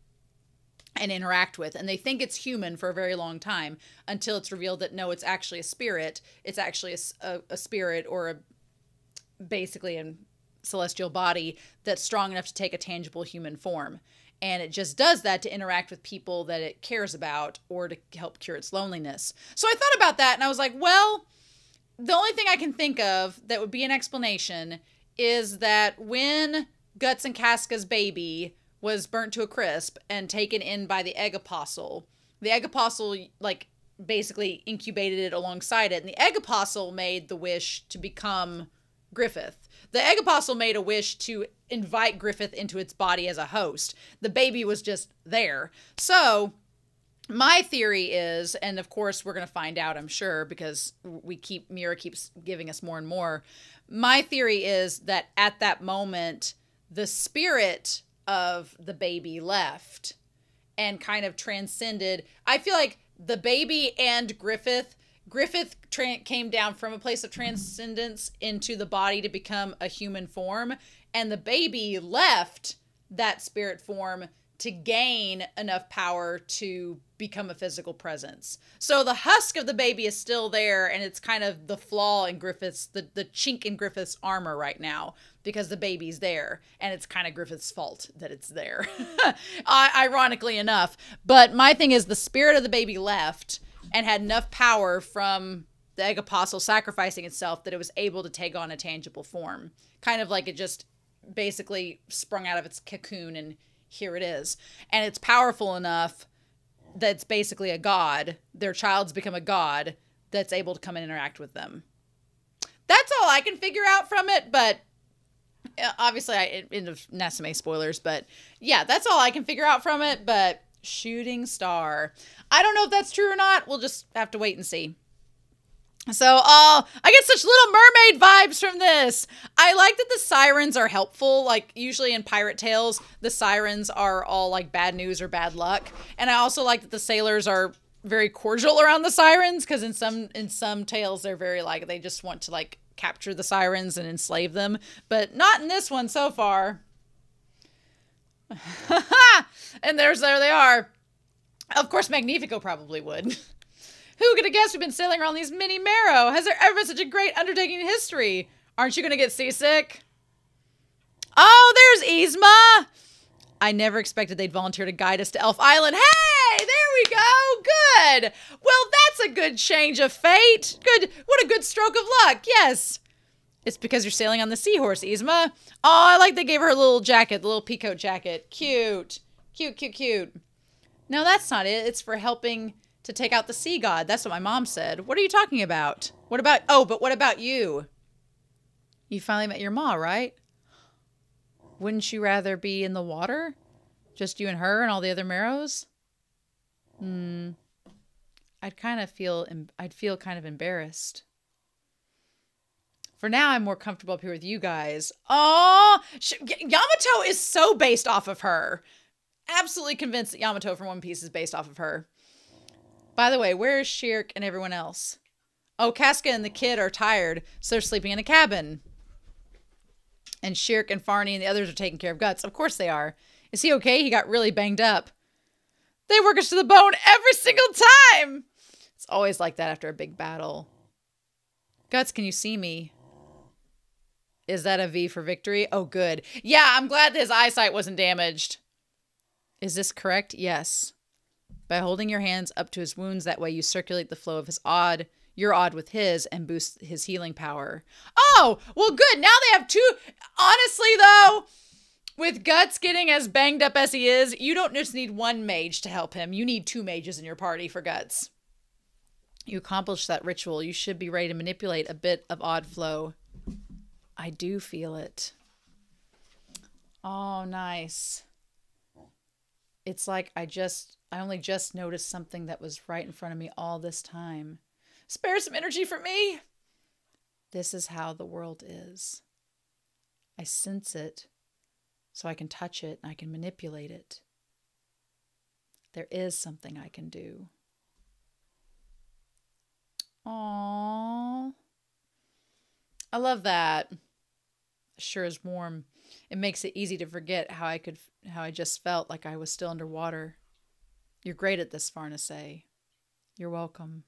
and interact with. And they think it's human for a very long time until it's revealed that no, it's actually a spirit. It's actually a spirit or basically a celestial body that's strong enough to take a tangible human form. And it just does that to interact with people that it cares about or to help cure its loneliness. So I thought about that and I was like, well, the only thing I can think of that would be an explanation is that when Guts and Casca's baby was burnt to a crisp and taken in by the egg apostle, like basically incubated it alongside it. And the egg apostle made the wish to become Griffith. The egg apostle made a wish to invite Griffith into its body as a host. The baby was just there. So my theory is, and of course we're going to find out, I'm sure, because Miura keeps giving us more and more. My theory is that at that moment, the spirit of the baby left and kind of transcended. I feel like the baby and Griffith came down from a place of transcendence into the body to become a human form, and the baby left that spirit form to gain enough power to become a physical presence. So the husk of the baby is still there, and it's kind of the flaw in Griffith's, the chink in Griffith's armor right now, because the baby's there, and it's kind of Griffith's fault that it's there, ironically enough. But my thing is the spirit of the baby left and had enough power from the egg apostle sacrificing itself that it was able to take on a tangible form. Kind of like it just basically sprung out of its cocoon and here it is. And it's powerful enough that it's basically a god. Their child's become a god that's able to come and interact with them. That's all I can figure out from it, but obviously into Natsume spoilers, but yeah, that's all I can figure out from it, but shooting star. I don't know if that's true or not. We'll just have to wait and see. So, I get such Little Mermaid vibes from this. I like that the sirens are helpful. Like, usually in pirate tales, the sirens are all, like, bad news or bad luck. And I also like that the sailors are very cordial around the sirens, because in some tales, they're very, like, they just want to, like, capture the sirens and enslave them. But not in this one so far. And there they are. Of course, Magnifico probably would. Who could have guessed we've been sailing around these mini Marrow? Has there ever been such a great undertaking in history? Aren't you going to get seasick? Oh, there's Yzma. I never expected they'd volunteer to guide us to Elf Island. Hey, there we go. Good. Well, that's a good change of fate. Good. What a good stroke of luck. Yes. It's because you're sailing on the seahorse, Yzma. Oh, I like they gave her a little jacket, the little peacoat jacket. Cute. Cute, cute, cute. No, that's not it. It's for helping to take out the sea god. That's what my mom said. What are you talking about? What about you? You finally met your ma, right? Wouldn't you rather be in the water? Just you and her and all the other Marrows? I'd feel kind of embarrassed. For now, I'm more comfortable up here with you guys. Oh, Yamato is so based off of her. Absolutely convinced that Yamato from One Piece is based off of her. By the way, where is Shirk and everyone else? Oh, Casca and the kid are tired, so they're sleeping in a cabin. And Shirk and Farney and the others are taking care of Guts. Of course they are. Is he okay? He got really banged up. They work us to the bone every single time! It's always like that after a big battle. Guts, can you see me? Is that a V for victory? Oh, good. Yeah, I'm glad that his eyesight wasn't damaged. Is this correct? Yes. By holding your hands up to his wounds, that way you circulate the flow of your odd with his and boost his healing power. Oh, well, good. Now they have two. Honestly, though, with Guts getting as banged up as he is, you don't just need one mage to help him. You need two mages in your party for Guts. You accomplished that ritual. You should be ready to manipulate a bit of odd flow. I do feel it. Oh, nice. It's like I only just noticed something that was right in front of me all this time. Spare some energy for me. This is how the world is. I sense it so I can touch it and I can manipulate it. There is something I can do. Aww. I love that. Sure is warm. It makes it easy to forget how I just felt like I was still underwater. You're great at this, Farnesay. You're welcome.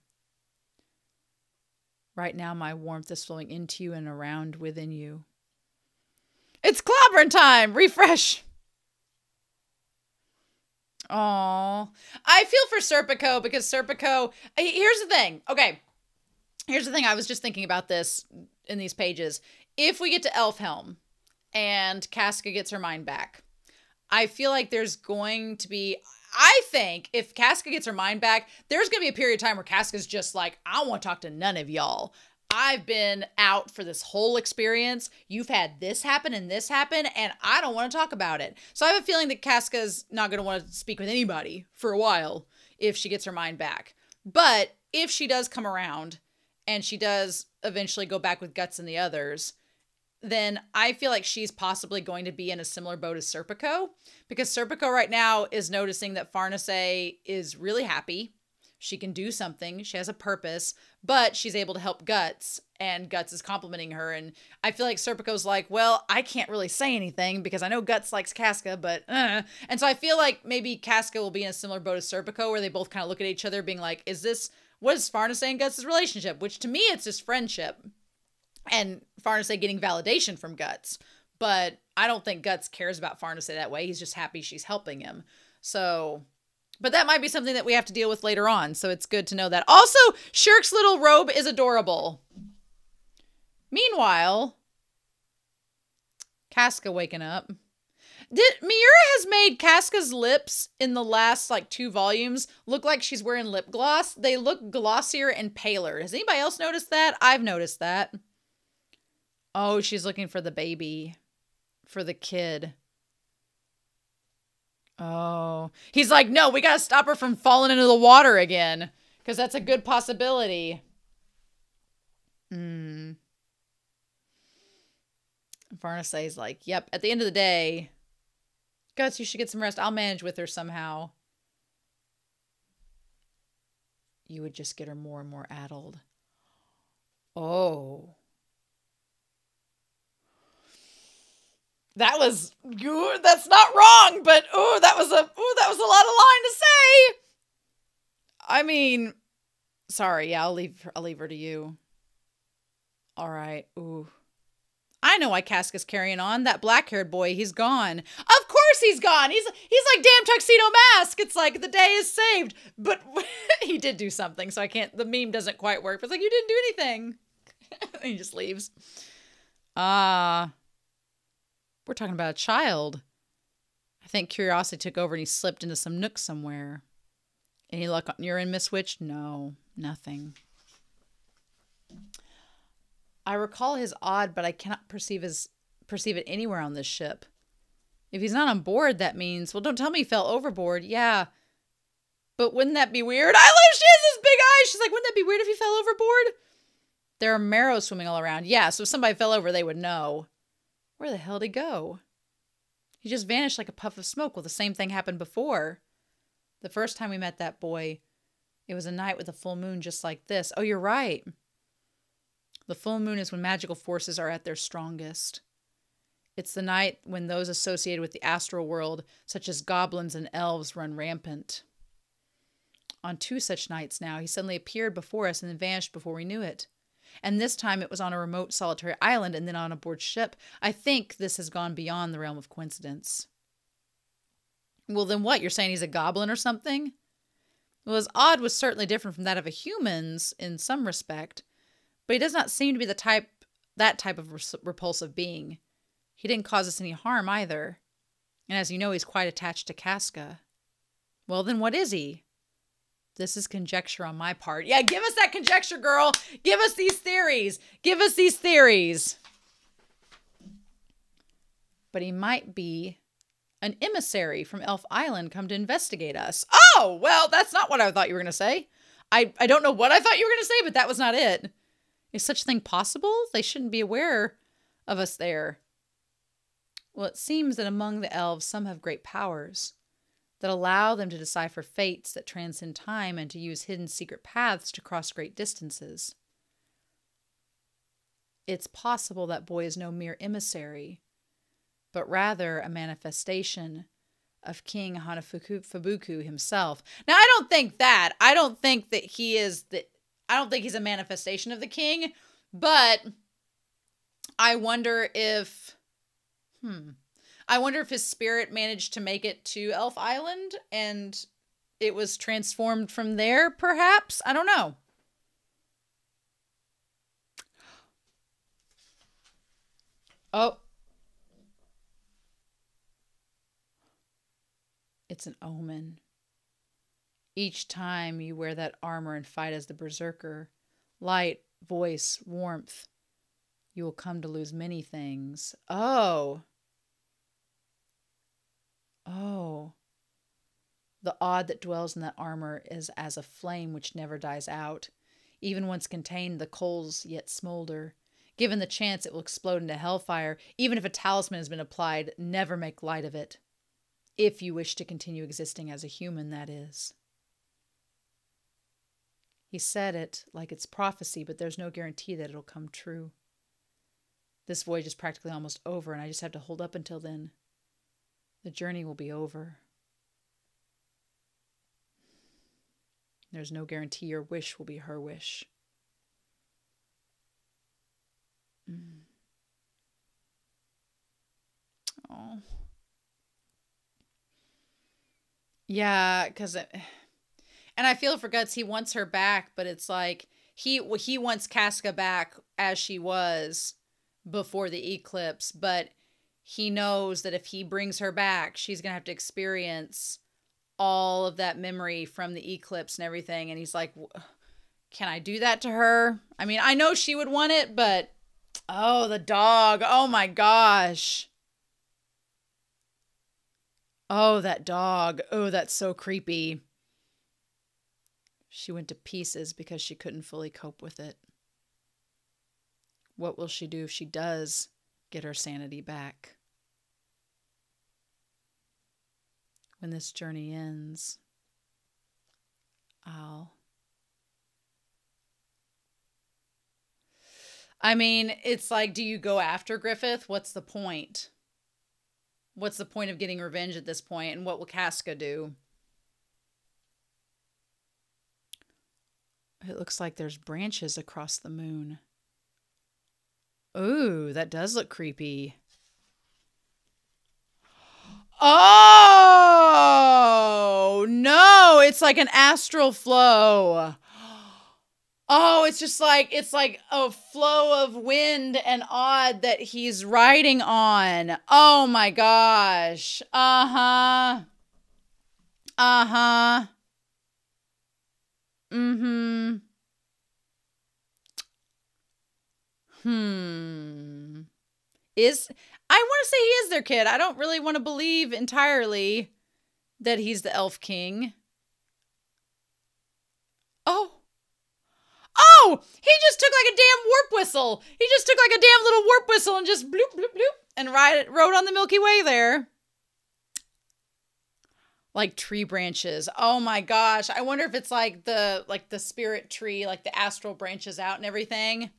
Right now, my warmth is flowing into you and around within you. It's clobbering time! Refresh! Aww. I feel for Serpico because Serpico... Here's the thing. Okay. Here's the thing. I was just thinking about this in these pages. If we get to Elfhelm and Casca gets her mind back, I feel like there's going to be... I think if Casca gets her mind back, there's going to be a period of time where Casca's just like, I don't want to talk to none of y'all. I've been out for this whole experience. You've had this happen, and I don't want to talk about it. So I have a feeling that Casca's not going to want to speak with anybody for a while if she gets her mind back. But if she does come around and she does eventually go back with Guts and the others, then I feel like she's possibly going to be in a similar boat as Serpico, because Serpico right now is noticing that Farnesay is really happy. She can do something. She has a purpose, but she's able to help Guts, and Guts is complimenting her. And I feel like Serpico's like, well, I can't really say anything because I know Guts likes Casca, but And so I feel like maybe Casca will be in a similar boat as Serpico, where they both kind of look at each other being like, what is Farnesay and Guts' relationship? Which to me, it's just friendship. And Farnesay getting validation from Guts. But I don't think Guts cares about Farnesay that way. He's just happy she's helping him. So, but that might be something that we have to deal with later on. So it's good to know that. Also, Shirk's little robe is adorable. Meanwhile, Casca waking up. Miura has made Casca's lips in the last like 2 volumes look like she's wearing lip gloss. They look glossier and paler. Has anybody else noticed that? I've noticed that. Oh, she's looking for the baby. For the kid. Oh. He's like, no, we gotta stop her from falling into the water again. Because that's a good possibility. Farnesay's like, yep, at the end of the day, Guts, you should get some rest. I'll manage with her somehow. You would just get her more and more addled. Oh. That was good. That's not wrong, but that was a lot of line to say. I mean, sorry, yeah, I'll leave her to you. All right. Ooh. I know why Casca's carrying on. That black-haired boy, he's gone. Of course he's gone. He's like damn Tuxedo Mask. It's like the day is saved. But he did do something, so I can't, the meme doesn't quite work. But it's like, you didn't do anything. He just leaves. We're talking about a child. I think curiosity took over and he slipped into some nook somewhere. Any luck on your end, Miss Witch? No, nothing. I recall his odd, but I cannot perceive it anywhere on this ship. If he's not on board, that means... Well, don't tell me he fell overboard. Yeah. But wouldn't that be weird? I love she has this big eye. She's like, wouldn't that be weird if he fell overboard? There are marrows swimming all around. Yeah, so if somebody fell over, they would know. Where the hell did he go? He just vanished like a puff of smoke. Well, the same thing happened before. The first time we met that boy, it was a night with a full moon just like this. Oh, you're right. The full moon is when magical forces are at their strongest. It's the night when those associated with the astral world, such as goblins and elves, run rampant. On 2 such nights now, he suddenly appeared before us and then vanished before we knew it. And this time it was on a remote solitary island and then on a board ship. I think this has gone beyond the realm of coincidence. Well, then what? You're saying he's a goblin or something? Well, his odd was certainly different from that of a human's in some respect, but he does not seem to be that type of repulsive being. He didn't cause us any harm either. And as you know, he's quite attached to Casca. Well, then what is he? This is conjecture on my part. Yeah, give us that conjecture, girl. Give us these theories. Give us these theories. But he might be an emissary from Elf Island come to investigate us. Oh, well, that's not what I thought you were going to say. I don't know what I thought you were going to say, but that was not it. Is such a thing possible? They shouldn't be aware of us there. Well, it seems that among the elves, some have great powers that allow them to decipher fates that transcend time and to use hidden secret paths to cross great distances. It's possible that boy is no mere emissary, but rather a manifestation of King Hanafubuku himself. Now, I don't think that. I don't think that he is the... I don't think he's a manifestation of the king, but I wonder if... I wonder if his spirit managed to make it to Elf Island and it was transformed from there, perhaps? I don't know. Oh. It's an omen. Each time you wear that armor and fight as the Berserker, light, voice, warmth, you will come to lose many things. Oh. Oh. The odd that dwells in that armor is as a flame which never dies out. Even once contained, the coals yet smolder. Given the chance, it will explode into hellfire. Even if a talisman has been applied, never make light of it. If you wish to continue existing as a human, that is. He said it like it's prophecy, but there's no guarantee that it'll come true. This voyage is practically almost over, and I just have to hold up until then. The journey will be over. There's no guarantee your wish will be her wish. Oh. Yeah, because... And I feel for Guts, he wants her back, but it's like... He wants Casca back as she was before the eclipse, but he knows that if he brings her back, she's going to have to experience all of that memory from the eclipse and everything. And he's like, can I do that to her? I mean, I know she would want it, but... Oh, the dog. Oh, my gosh. Oh, that dog. Oh, that's so creepy. She went to pieces because she couldn't fully cope with it. What will she do if she does get her sanity back? When this journey ends, I mean, it's like, do you go after Griffith? What's the point? What's the point of getting revenge at this point? And what will Casca do? It looks like there's branches across the moon. Ooh, that does look creepy. Oh, no, it's like an astral flow. Oh, it's like a flow of wind and odd that he's riding on. Oh my gosh. Uh-huh. Uh-huh. Mm-hmm. I want to say he is their kid. I don't really want to believe entirely that he's the Elf King. Oh. Oh! He just took like a damn warp whistle. He just took like a damn little warp whistle and just bloop, bloop, bloop. And rode on the Milky Way there. Like tree branches. Oh my gosh. I wonder if it's like the spirit tree, like the astral branches out and everything.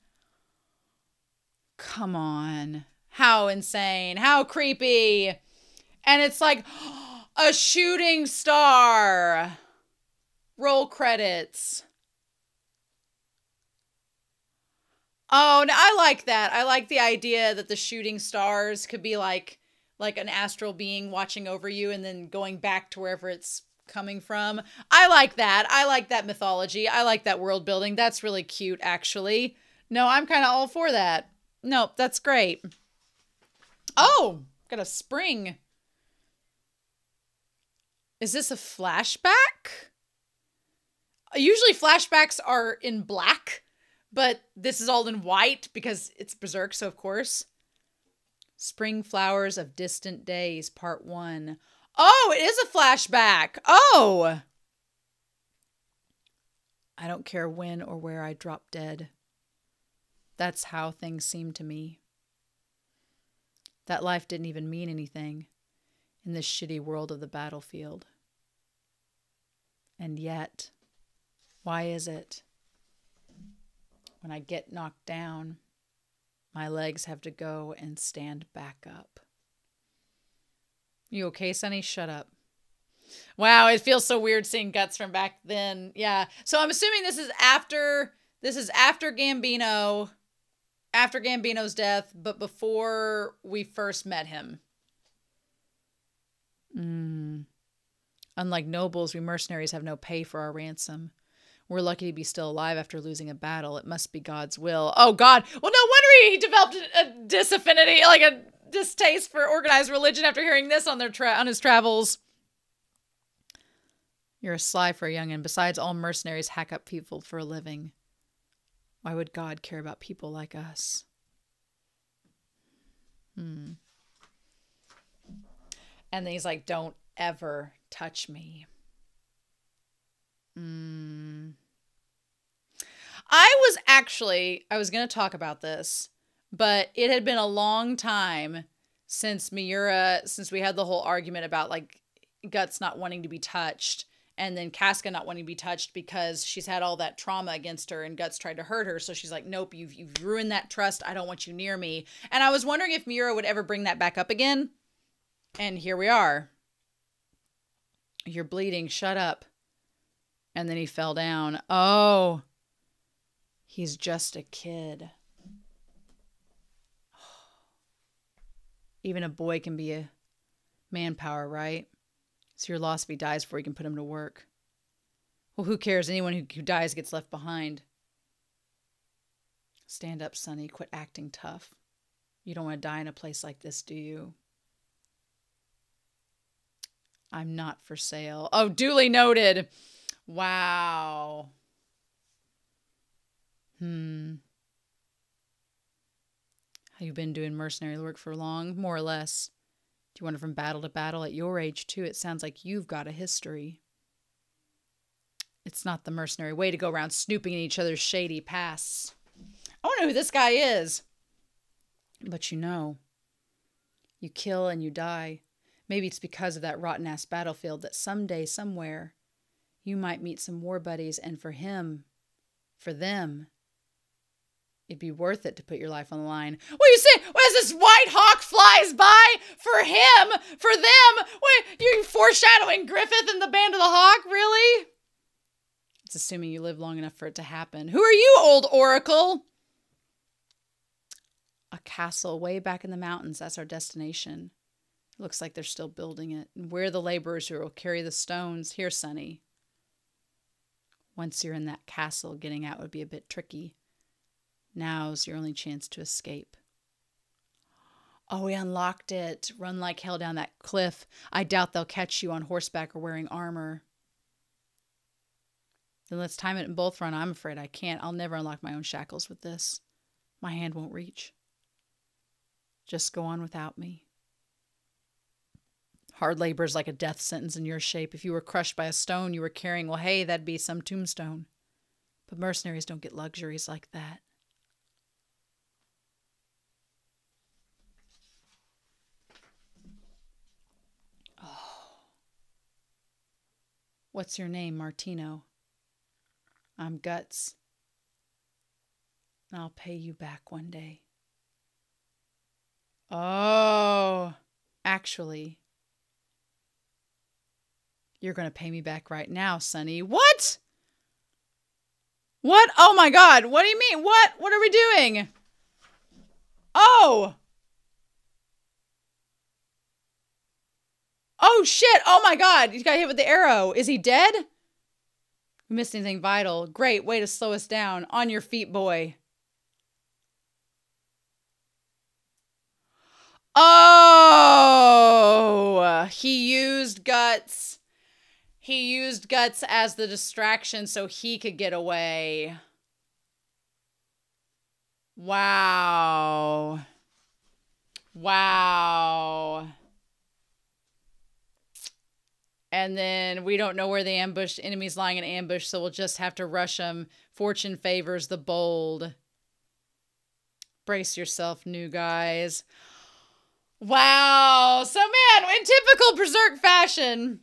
Come on. How insane. How creepy. And it's like a shooting star. Roll credits. Oh, no, I like that. I like the idea that the shooting stars could be like an astral being watching over you and then going back to wherever it's coming from. I like that. I like that mythology. I like that world building. That's really cute, actually. No, I'm kind of all for that. Nope, that's great. Oh, got a spring. Is this a flashback? Usually flashbacks are in black, but this is all in white because it's Berserk, so of course. Spring Flowers of Distant Days, Part 1. Oh, it is a flashback. Oh. I don't care when or where I drop dead. That's how things seem to me. That life didn't even mean anything in this shitty world of the battlefield. And yet, why is it when I get knocked down, my legs have to go and stand back up? You okay, Sonny? Shut up. Wow, it feels so weird seeing Guts from back then. Yeah. So I'm assuming this is after Gambino, after Gambino's death, but before we first met him. Unlike nobles, we mercenaries have no pay for our ransom. We're lucky to be still alive after losing a battle. It must be God's will. Oh, God. Well, no wonder he developed a disaffinity, like a distaste for organized religion after hearing this on his travels. You're a sly for a young'un. Besides, all mercenaries hack up people for a living. Why would God care about people like us? And then he's like, don't ever touch me. I was going to talk about this, but it had been a long time since Miura, since we had the whole argument about like Guts not wanting to be touched and then Casca not wanting to be touched because she's had all that trauma against her and Guts tried to hurt her. So she's like, nope, you've ruined that trust. I don't want you near me. And I was wondering if Miura would ever bring that back up again. And here we are. You're bleeding. Shut up. And then he fell down. Oh, he's just a kid. Even a boy can be a manpower, right? It's your loss if he dies before you can put him to work. Well, who cares? Anyone who dies gets left behind. Stand up, Sonny. Quit acting tough. You don't want to die in a place like this, do you? I'm not for sale. Oh, duly noted. Wow. Have you been doing mercenary work for long? More or less. Do you wander from battle to battle? At your age, too, it sounds like you've got a history. It's not the mercenary way to go around snooping in each other's shady pasts. I want to know who this guy is. But you know, you kill and you die. Maybe it's because of that rotten-ass battlefield that someday, somewhere, you might meet some war buddies, and for them, it'd be worth it to put your life on the line. What are you saying? What is this white hawk flies by? For him? For them? What, you're foreshadowing Griffith and the Band of the Hawk? Really? It's assuming you live long enough for it to happen. Who are you, old oracle? A castle way back in the mountains. That's our destination. It looks like they're still building it. And we're the laborers who will carry the stones. Here, Sonny. Once you're in that castle, getting out would be a bit tricky. Now's your only chance to escape. Oh, we unlocked it. Run like hell down that cliff. I doubt they'll catch you on horseback or wearing armor. Then let's time it and both run. I'm afraid I can't. I'll never unlock my own shackles with this. My hand won't reach. Just go on without me. Hard labor is like a death sentence in your shape. If you were crushed by a stone you were carrying, well, hey, that'd be some tombstone. But mercenaries don't get luxuries like that. Oh. What's your name, Martino? I'm Guts. And I'll pay you back one day. Oh, actually, you're going to pay me back right now, Sonny. What? What? Oh my God. What do you mean? What? What are we doing? Oh. Oh shit. Oh my God. He got hit with the arrow. Is he dead? We missed anything vital. Great. Way to slow us down. On your feet, boy. Oh, he used Guts. He used Guts as the distraction so he could get away. Wow. Wow. And then we don't know where the enemy's lying in ambush, so we'll just have to rush them. Fortune favors the bold. Brace yourself, new guys. Wow. So, man, in typical Berserk fashion,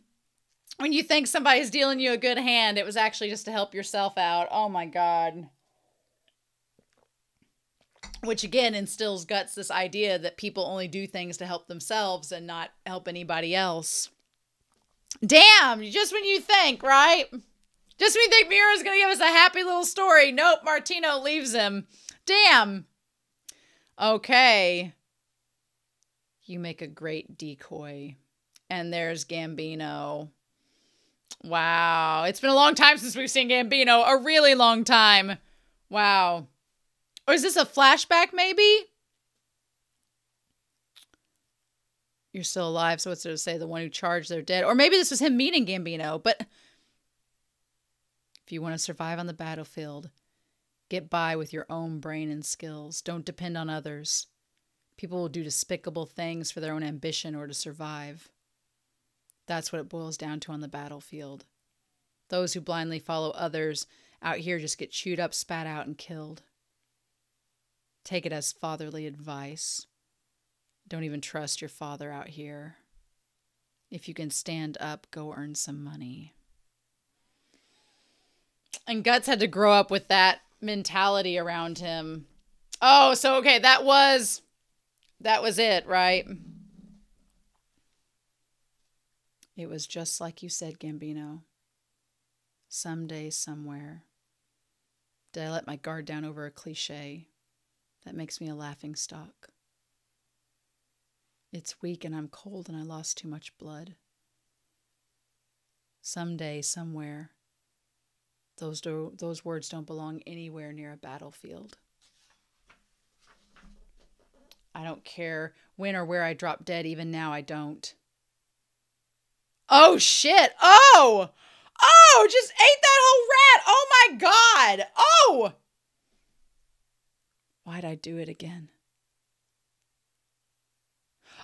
when you think somebody's dealing you a good hand, it was actually just to help yourself out. Oh, my God. Which, again, instills Guts this idea that people only do things to help themselves and not help anybody else. Damn, just when you think, right? Just when you think Miura's going to give us a happy little story. Nope, Martino leaves him. Damn. Okay. You make a great decoy. And there's Gambino. Wow. It's been a long time since we've seen Gambino. A really long time. Wow. Or is this a flashback, maybe? You're still alive, so what's there to say? The one who charged, they're dead. Or maybe this was him meeting Gambino. But if you want to survive on the battlefield, get by with your own brain and skills. Don't depend on others. People will do despicable things for their own ambition or to survive. That's what it boils down to on the battlefield. Those who blindly follow others out here just get chewed up, spat out, and killed. Take it as fatherly advice. Don't even trust your father out here. If you can stand up, go earn some money. And Guts had to grow up with that mentality around him. Oh, so okay, that was it, right? It was just like you said, Gambino. Someday, somewhere. Did I let my guard down over a cliche? That makes me a laughing stock. It's weak and I'm cold and I lost too much blood. Someday, somewhere. Those words don't belong anywhere near a battlefield. I don't care when or where I drop dead. Even now, I don't. Oh, shit. Oh! Oh, just ate that whole rat. Oh, my God. Oh! Why'd I do it again?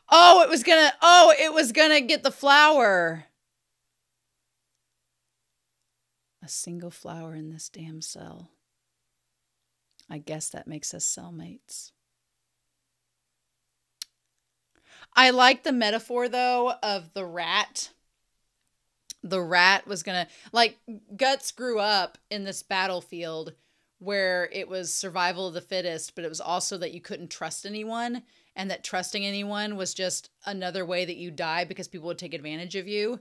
Oh, it was gonna get the flower. A single flower in this damn cell. I guess that makes us cellmates. I like the metaphor, though, of the rat. The rat was gonna, like, Guts grew up in this battlefield where it was survival of the fittest, but it was also that you couldn't trust anyone, and that trusting anyone was just another way that you die because people would take advantage of you.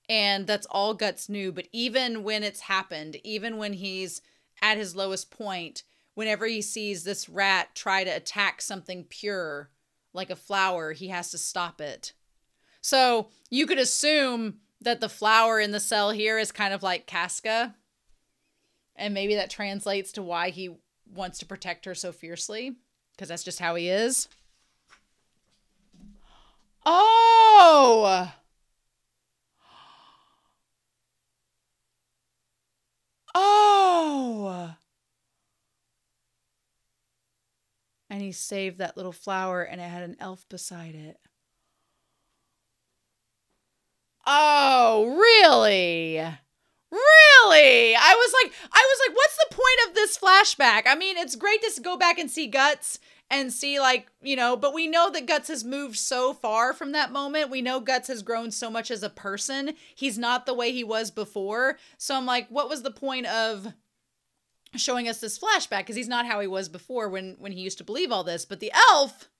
And that's all Guts knew. But even when it's happened, even when he's at his lowest point, whenever he sees this rat try to attack something pure, like a flower, he has to stop it. So you could assume that the flower in the cell here is kind of like Casca. And maybe that translates to why he wants to protect her so fiercely. Because that's just how he is. Oh! Oh! And he saved that little flower and it had an elf beside it. Oh, really? Really? I was like, what's the point of this flashback? I mean, it's great to go back and see Guts and see, like, you know, but we know that Guts has moved so far from that moment. We know Guts has grown so much as a person. He's not the way he was before. So I'm like, what was the point of showing us this flashback? Because he's not how he was before when he used to believe all this. But the elf,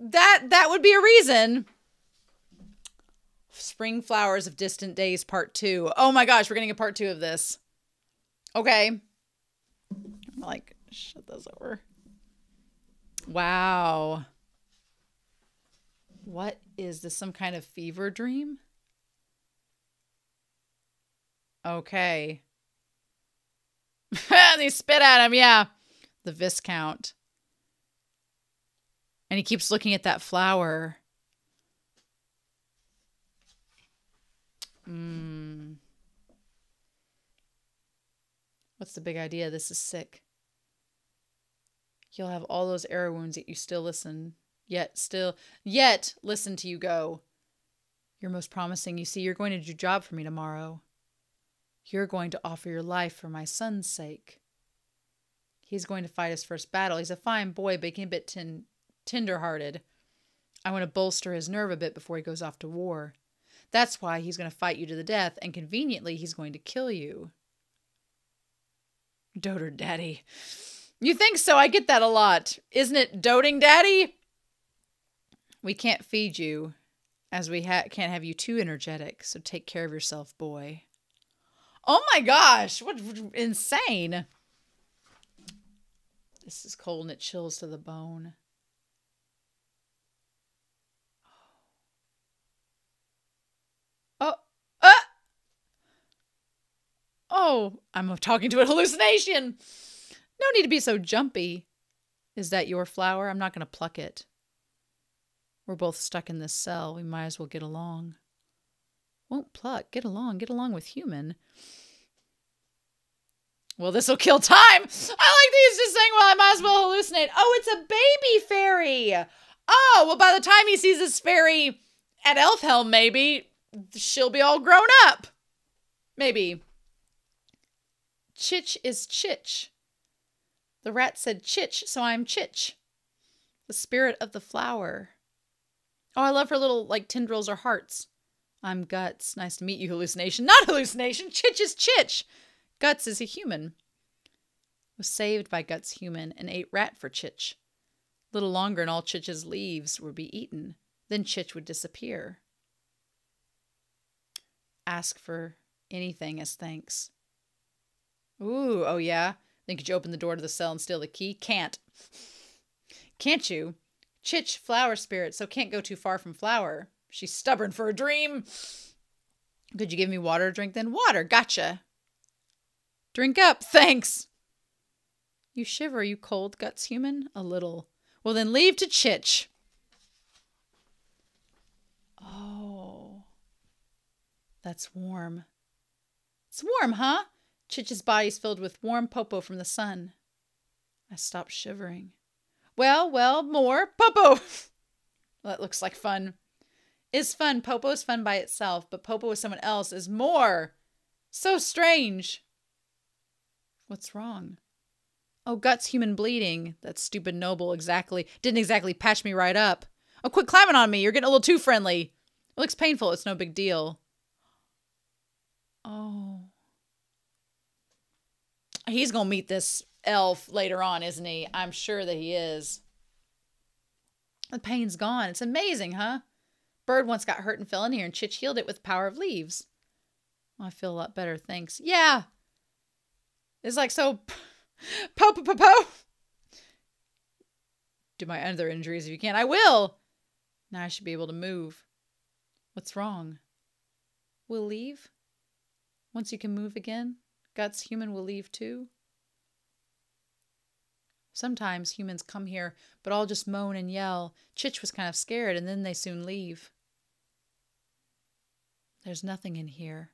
that would be a reason. Spring Flowers of Distant Days Part 2. Oh my gosh, we're getting a Part 2 of this. Okay. I'm like, shut those over. Wow. What is this? Some kind of fever dream? Okay. They spit at him, yeah. The Viscount. And he keeps looking at that flower. What's the big idea? This is sick. You'll have all those arrow wounds, yet you still listen. Yet listen to you go. You're most promising. You see, you're going to do a job for me tomorrow. You're going to offer your life for my son's sake. He's going to fight his first battle. He's a fine boy, but he can be a bit tender-hearted. I want to bolster his nerve a bit before he goes off to war. That's why he's going to fight you to the death, and conveniently, he's going to kill you. Doter daddy. You think so? I get that a lot. Isn't it doting daddy? We can't feed you, as we can't have you too energetic, so take care of yourself, boy. Oh my gosh, what insane. This is cold and it chills to the bone. Oh, I'm talking to a hallucination. No need to be so jumpy. Is that your flower? I'm not going to pluck it. We're both stuck in this cell. We might as well get along. Won't pluck. Get along with human. Well, this'll kill time. I like these just saying, well, I might as well hallucinate. Oh, it's a baby fairy. Oh, well, by the time he sees this fairy at Elfhelm, maybe she'll be all grown up. Maybe. Chich is Chich. The rat said Chich, so I'm Chich. The spirit of the flower. Oh, I love her little, like, tendrils or hearts. I'm Guts. Nice to meet you, hallucination. Not hallucination. Chich is Chich. Guts is a human. Was saved by Guts human and ate rat for Chich. A little longer and all Chich's leaves would be eaten. Then Chich would disappear. Ask for anything as thanks. Ooh, oh yeah? Then could you open the door to the cell and steal the key? Can't. Can't you? Chich, flower spirit, so can't go too far from flower. She's stubborn for a dream. Could you give me water to drink then? Water, gotcha. Drink up, thanks. You shiver, you cold Guts human? A little. Well then leave to Chich. Oh. That's warm. It's warm, huh? Chich's body's filled with warm popo from the sun. I stopped shivering. Well, more popo. Well, that looks like fun. Is fun. Popo is fun by itself, but popo with someone else is more. So strange. What's wrong? Oh, Guts human bleeding. That stupid noble didn't exactly patch me right up. Oh, quit climbing on me. You're getting a little too friendly. It looks painful. It's no big deal. Oh. He's going to meet this elf later on, isn't he? I'm sure that he is. The pain's gone. It's amazing, huh? Bird once got hurt and fell in here, and Chich healed it with the power of leaves. I feel a lot better, thanks. Yeah. It's like so... Po. Do my other injuries if you can. I will. Now I should be able to move. What's wrong? We'll leave? Once you can move again? Guts human will leave too? Sometimes humans come here, but all just moan and yell. Chich was kind of scared, and then they soon leave. There's nothing in here.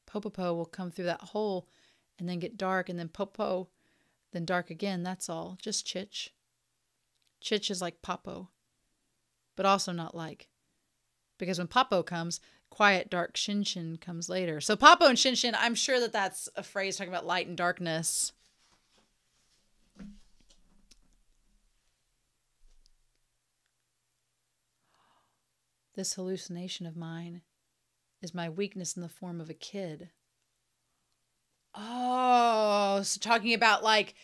Popopo will come through that hole and then get dark, and then Popo, then dark again, that's all. Just Chich. Chich is like Popo, but also not like. Because when Popo comes, quiet, dark Shinshin comes later. So Popo and Shinshin, I'm sure that that's a phrase talking about light and darkness. This hallucination of mine is my weakness in the form of a kid. Oh, so talking about like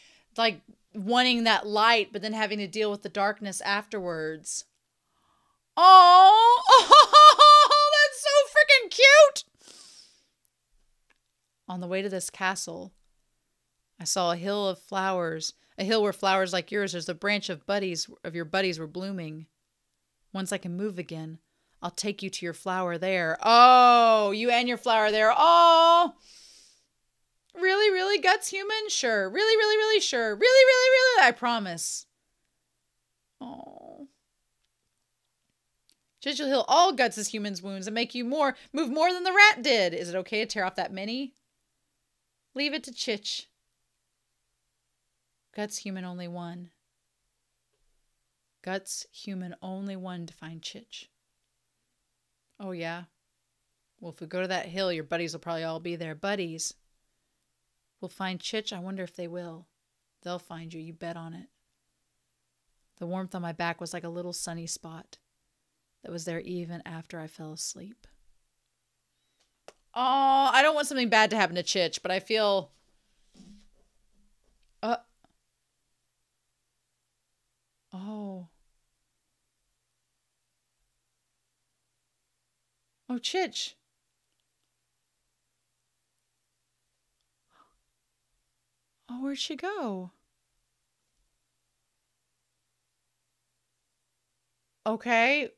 wanting that light, but then having to deal with the darkness afterwards. Oh, that's so freaking cute. On the way to this castle, I saw a hill of flowers, a hill where flowers like yours, there's a branch of your buddies were blooming. Once I can move again, I'll take you to your flower there. Oh, you and your flower there. Oh, really, really, Guts human? Sure. Really, really, really, sure. Really, really, really, I promise. Oh. Chich will heal all Guts' humans' wounds and make you move more than the rat did. Is it okay to tear off that mini? Leave it to Chich. Guts human only one. Guts human only one to find Chich. Oh, yeah. Well, if we go to that hill, your buddies will probably all be there. Buddies. We'll find Chich. I wonder if they will. They'll find you. You bet on it. The warmth on my back was like a little sunny spot that was there even after I fell asleep. Oh, I don't want something bad to happen to Chich, but I feel... Oh. Oh, Chich. Oh, where'd she go? Okay.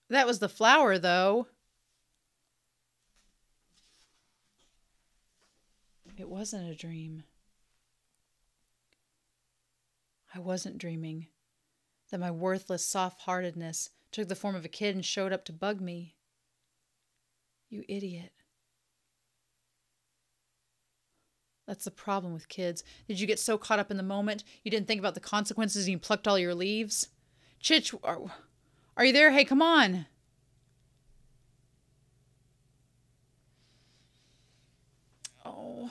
That was the flower, though. It wasn't a dream. I wasn't dreaming that my worthless soft-heartedness took the form of a kid and showed up to bug me. You idiot. That's the problem with kids. Did you get so caught up in the moment you didn't think about the consequences and you plucked all your leaves? Chich, are you there? Hey, come on. Oh.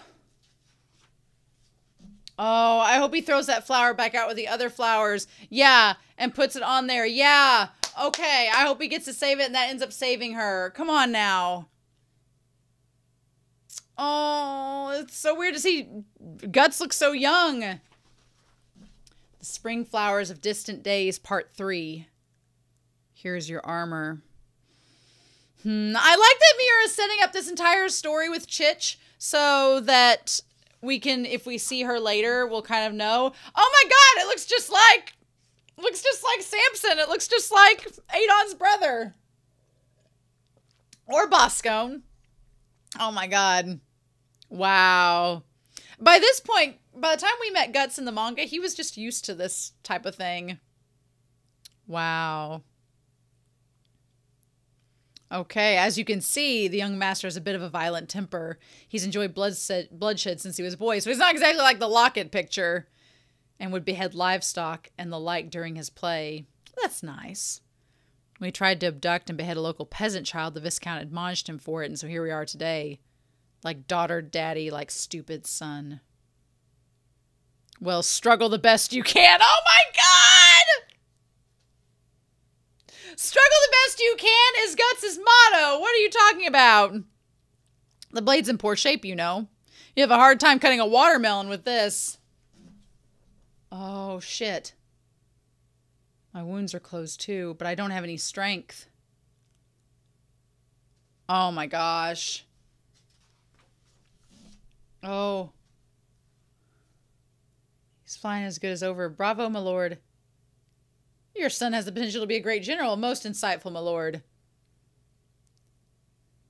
Oh, I hope he throws that flower back out with the other flowers. Yeah, and puts it on there. Yeah. Okay, I hope he gets to save it and that ends up saving her. Come on now. Oh, it's so weird to see Guts look so young. The Spring Flowers of Distant Days, Part 3. Here's your armor. I like that Miura is setting up this entire story with Chich so that we can, if we see her later, we'll kind of know. Oh my god, it looks just like Samson. It looks just like Adon's brother. Or Boscone. Oh my god. Wow. By this point, by the time we met Guts in the manga, he was just used to this type of thing. Wow. Okay, as you can see, the young master has a bit of a violent temper. He's enjoyed bloodshed since he was a boy, so he's not exactly like the Locket picture. And would behead livestock and the like during his play. That's nice. When he tried to abduct and behead a local peasant child, the Viscount admonished him for it, and so here we are today. Like daughter, daddy, like stupid son. Well, struggle the best you can. Oh my god! Struggle the best you can is Guts' motto. What are you talking about? The blade's in poor shape, you know. You have a hard time cutting a watermelon with this. Oh, shit. My wounds are closed too, but I don't have any strength. Oh my gosh. Oh. He's flying as good as over. Bravo, my lord. Your son has the potential to be a great general. Most insightful, my lord.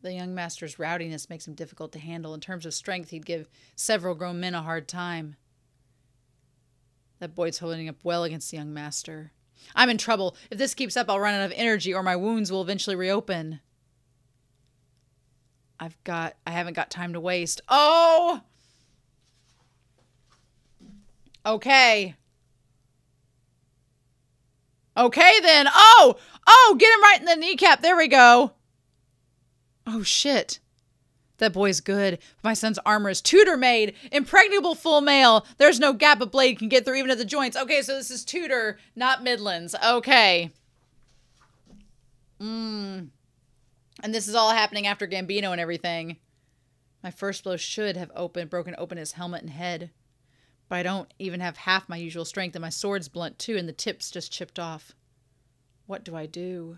The young master's rowdiness makes him difficult to handle. In terms of strength, he'd give several grown men a hard time. That boy's holding up well against the young master. I'm in trouble. If this keeps up, I'll run out of energy or my wounds will eventually reopen. I haven't got time to waste. Oh! Okay. Okay, then. Oh! Oh, get him right in the kneecap. There we go. Oh, shit. That boy's good. My son's armor is Tudor-made. Impregnable full mail. There's no gap a blade can get through even at the joints. Okay, so this is Tudor, not Midlands. Okay. And this is all happening after Gambino and everything. My first blow should have broken open his helmet and head. But I don't even have half my usual strength, and my sword's blunt too, and the tip's just chipped off. What do I do?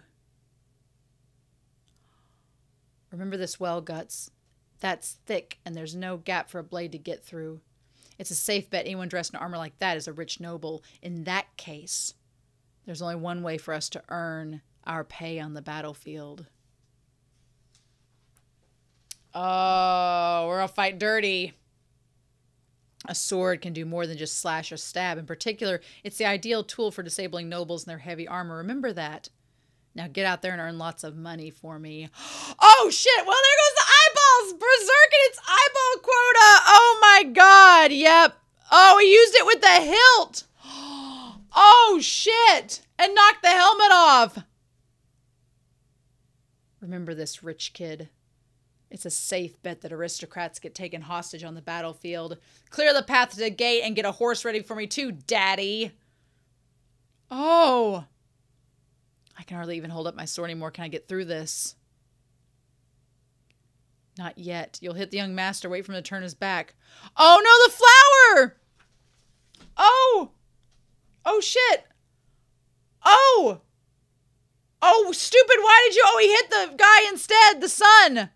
Remember this well, Guts. That's thick, and there's no gap for a blade to get through. It's a safe bet anyone dressed in armor like that is a rich noble. In that case, there's only one way for us to earn our pay on the battlefield. Oh, we're gonna fight dirty. A sword can do more than just slash or stab. In particular, it's the ideal tool for disabling nobles in their heavy armor. Remember that. Now get out there and earn lots of money for me. Oh, shit. Well, there goes the eyeballs. Berserk and its eyeball quota. Oh, my God. Yep. Oh, he used it with the hilt. Oh, shit. And knocked the helmet off. Remember this, rich kid. It's a safe bet that aristocrats get taken hostage on the battlefield. Clear the path to the gate and get a horse ready for me too, Daddy. Oh. I can hardly even hold up my sword anymore. Can I get through this? Not yet. You'll hit the young master. Wait for him to turn his back. Oh no, the flower! Oh! Oh shit! Oh! Oh, stupid, why did you... Oh, he hit the guy instead, the son.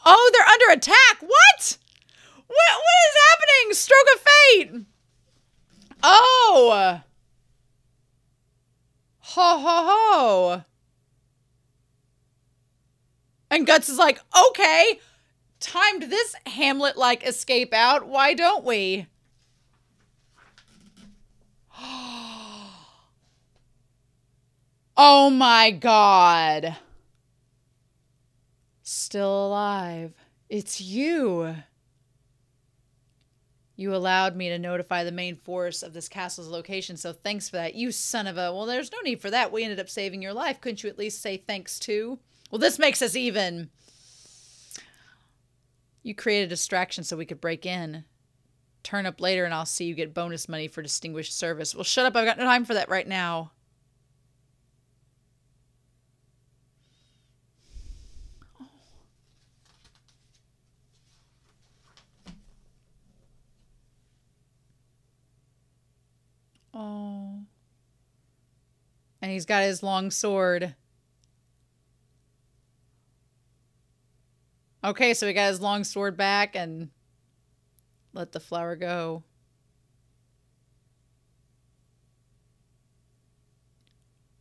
Oh, they're under attack. What? What is happening? Stroke of fate. Oh. Ho, ho, ho. And Guts is like, okay, timed this Hamlet-like escape out. Why don't we? Oh my God. Still alive. It's you. You allowed me to notify the main force of this castle's location, so thanks for that. You son of a... Well, there's no need for that. We ended up saving your life. Couldn't you at least say thanks too? Well, this makes us even. You created a distraction so we could break in. Turn up later and I'll see you get bonus money for distinguished service. Well, shut up. I've got no time for that right now. Oh. And he's got his long sword. Okay, so he got his long sword back and let the flower go.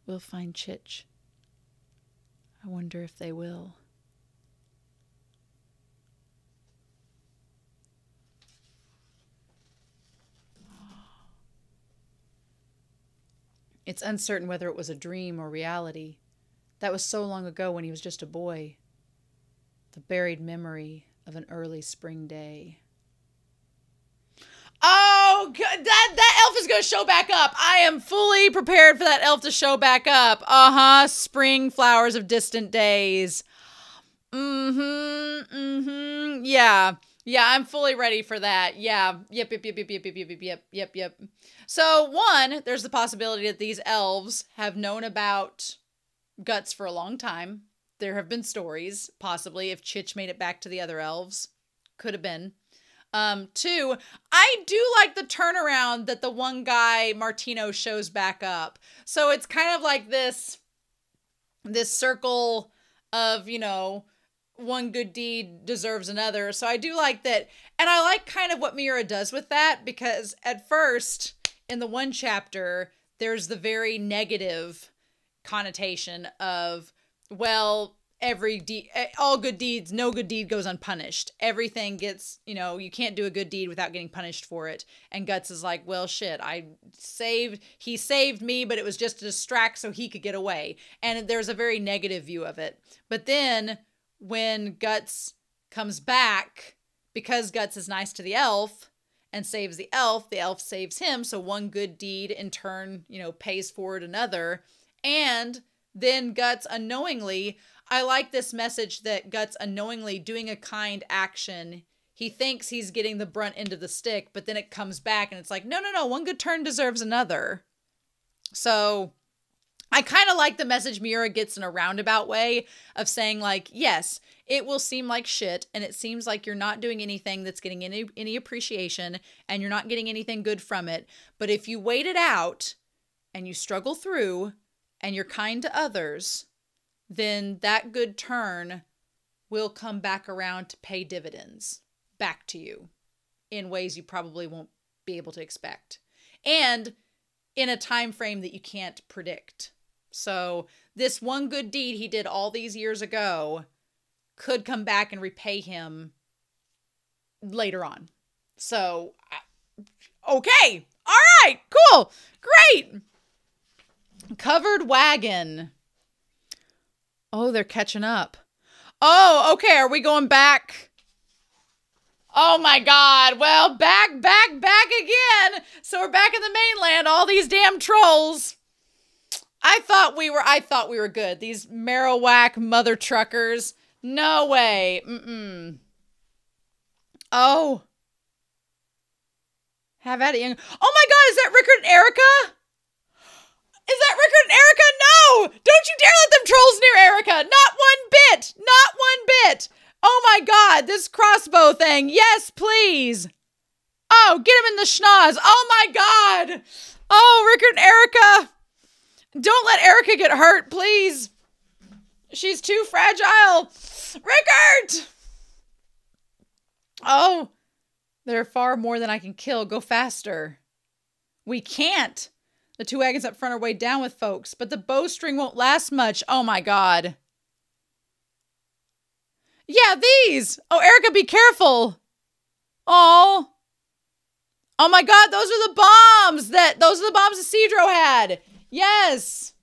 We'll find Chich. I wonder if they will. It's uncertain whether it was a dream or reality. That was so long ago when he was just a boy. The buried memory of an early spring day. Oh, that elf is going to show back up. I am fully prepared for that elf to show back up. Uh-huh. Spring flowers of distant days. Yeah. Yeah, I'm fully ready for that. Yeah. Yep. So, one, there's the possibility that these elves have known about Guts for a long time. There have been stories, possibly, if Chich made it back to the other elves. Could have been. Two, I do like the turnaround that the one guy, Martino, shows back up. So it's kind of like this circle of, you know, one good deed deserves another. So I do like that. And I like kind of what Miura does with that, because at first, in the one chapter, there's the very negative connotation of, well, all good deeds, no good deed goes unpunished. Everything gets, you know, you can't do a good deed without getting punished for it. And Guts is like, well, shit, he saved me, but it was just to distract so he could get away. And there's a very negative view of it. But then when Guts comes back, because Guts is nice to the elf and saves the elf saves him. So one good deed in turn, you know, pays forward another. And then Guts unknowingly, I like this message that Guts unknowingly doing a kind action, he thinks he's getting the brunt end of the stick, but then it comes back and it's like, no, one good turn deserves another. So I kind of like the message Miura gets in a roundabout way of saying, like, yes, it will seem like shit, and it seems like you're not doing anything that's getting any appreciation, and you're not getting anything good from it. But if you wait it out and you struggle through and you're kind to others, then that good turn will come back around to pay dividends back to you in ways you probably won't be able to expect. And in a time frame that you can't predict. So this one good deed he did all these years ago could come back and repay him later on. So, okay. All right. Cool. Great. Covered wagon. Oh, they're catching up. Oh, okay. Are we going back? Oh my God. Well, back again. So we're back in the mainland. All these damn trolls. I thought we were good. These Marowak mother truckers. No way. Mm-mm. Oh. Have at it, young. Oh my god, is that Rickard and Erica? Is that Rickard and Erica? No! Don't you dare let them trolls near Erica! Not one bit! Not one bit! Oh my god, this crossbow thing. Yes, please. Oh, get him in the schnoz. Oh my god. Oh, Rickard and Erica. Don't let Erica get hurt, please. She's too fragile. Rickard! Oh, there are far more than I can kill. Go faster. We can't. The two wagons up front are weighed down with folks, but the bowstring won't last much. Oh my god. Yeah, these. Oh, Erica, be careful. Oh. Oh my god, those are the bombs that Cedro had. Yes.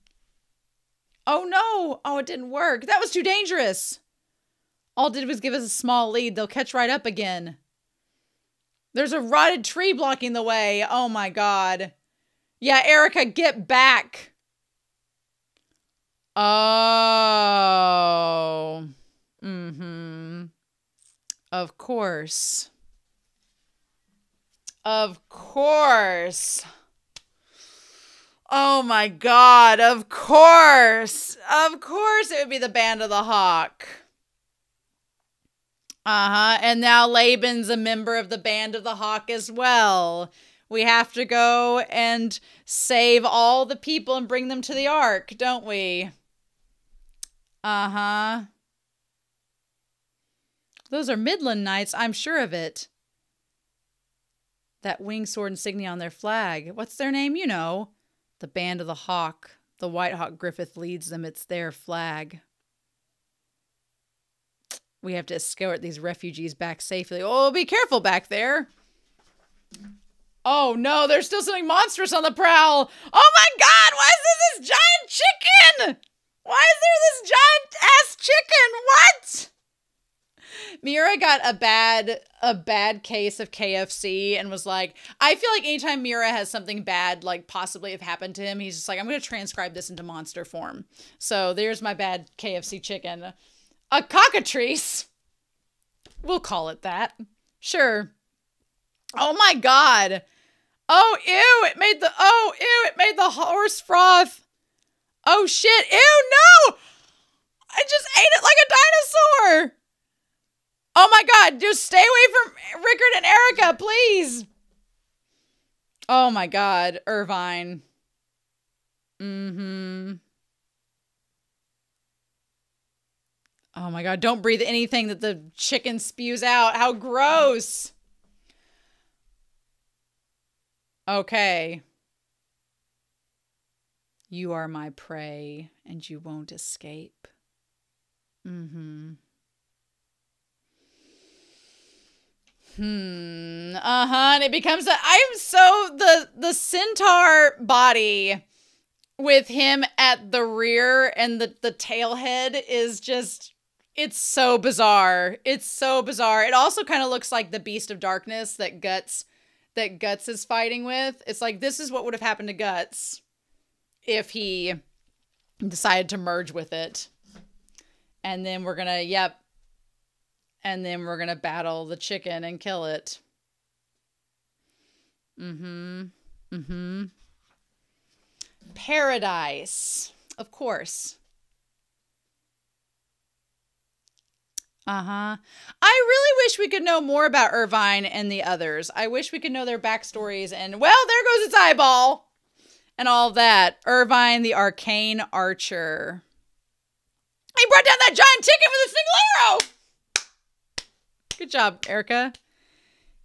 Oh no. Oh, it didn't work. That was too dangerous. All it did was give us a small lead. They'll catch right up again. There's a rotted tree blocking the way. Oh my god. Yeah, Erica, get back. Oh. Mm-hmm. Of course. Of course. Oh my god, of course. Of course it would be the Band of the Hawk. And now Laban's a member of the Band of the Hawk as well. We have to go and save all the people and bring them to the Ark, don't we? Those are Midland Knights, I'm sure of it. That winged sword insignia on their flag. What's their name? You know. The Band of the Hawk. The White Hawk Griffith leads them. It's their flag. We have to escort these refugees back safely. Oh, be careful back there. Oh no, there's still something monstrous on the prowl. Oh my god, why is there this giant chicken? Why is there this giant ass chicken? What? Miura got a bad case of KFC and was like, I feel like anytime Miura has something bad, like possibly have happened to him, he's just like, I'm going to transcribe this into monster form. So there's my bad KFC chicken. A cockatrice. We'll call it that. Sure. Oh my god. Oh, ew, it made the horse froth. Oh shit, ew, no! I just ate it like a dinosaur. Oh my god, just stay away from Rickard and Erica, please. Oh my god, Irvine. Oh my god, don't breathe anything that the chicken spews out. How gross. Okay. You are my prey, and you won't escape. And it becomes the centaur body with him at the rear and the tail head is just, it's so bizarre. It's so bizarre. It also kind of looks like the Beast of Darkness that Guts is fighting with. It's like, this is what would have happened to Guts if he decided to merge with it. And then we're gonna, and then we're gonna battle the chicken and kill it. Paradise. Of course. I really wish we could know more about Irvine and the others. I wish we could know their backstories and, well, there goes its eyeball. And all that. Irvine, the arcane archer. He brought down that giant chicken with a single arrow! Good job, Erica.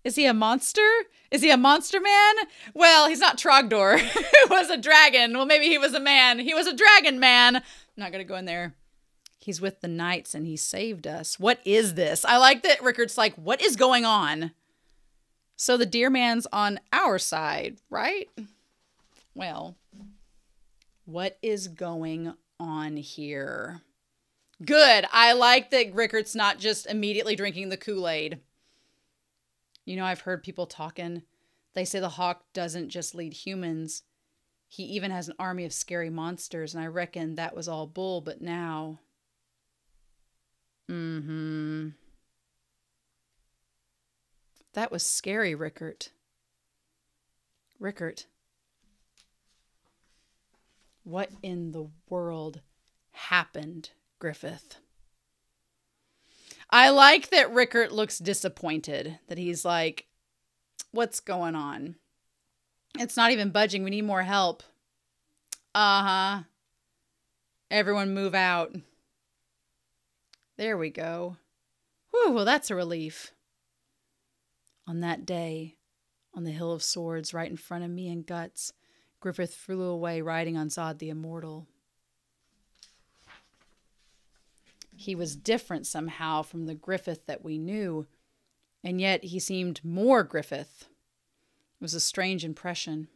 Is he a monster? Is he a monster man? Well, he's not Trogdor. It was a dragon. Well, maybe he was a man. He was a dragon man. I'm not going to go in there. He's with the knights and he saved us. What is this? I like that Rickard's like, what is going on? So the deer man's on our side, right? Well, what is going on here? Good. I like that Rickard's not just immediately drinking the Kool-Aid. You know, I've heard people talking. They say the hawk doesn't just lead humans. He even has an army of scary monsters, and I reckon that was all bull, but now... That was scary, Rickert. Rickert. What in the world happened, Griffith? I like that Rickert looks disappointed, that he's like, what's going on? It's not even budging. We need more help. Uh-huh. Everyone move out. There we go. Whew, well, that's a relief. On that day, on the Hill of Swords, right in front of me and Guts, Griffith flew away riding on Zod the Immortal. He was different somehow from the Griffith that we knew, and yet he seemed more Griffith. It was a strange impression.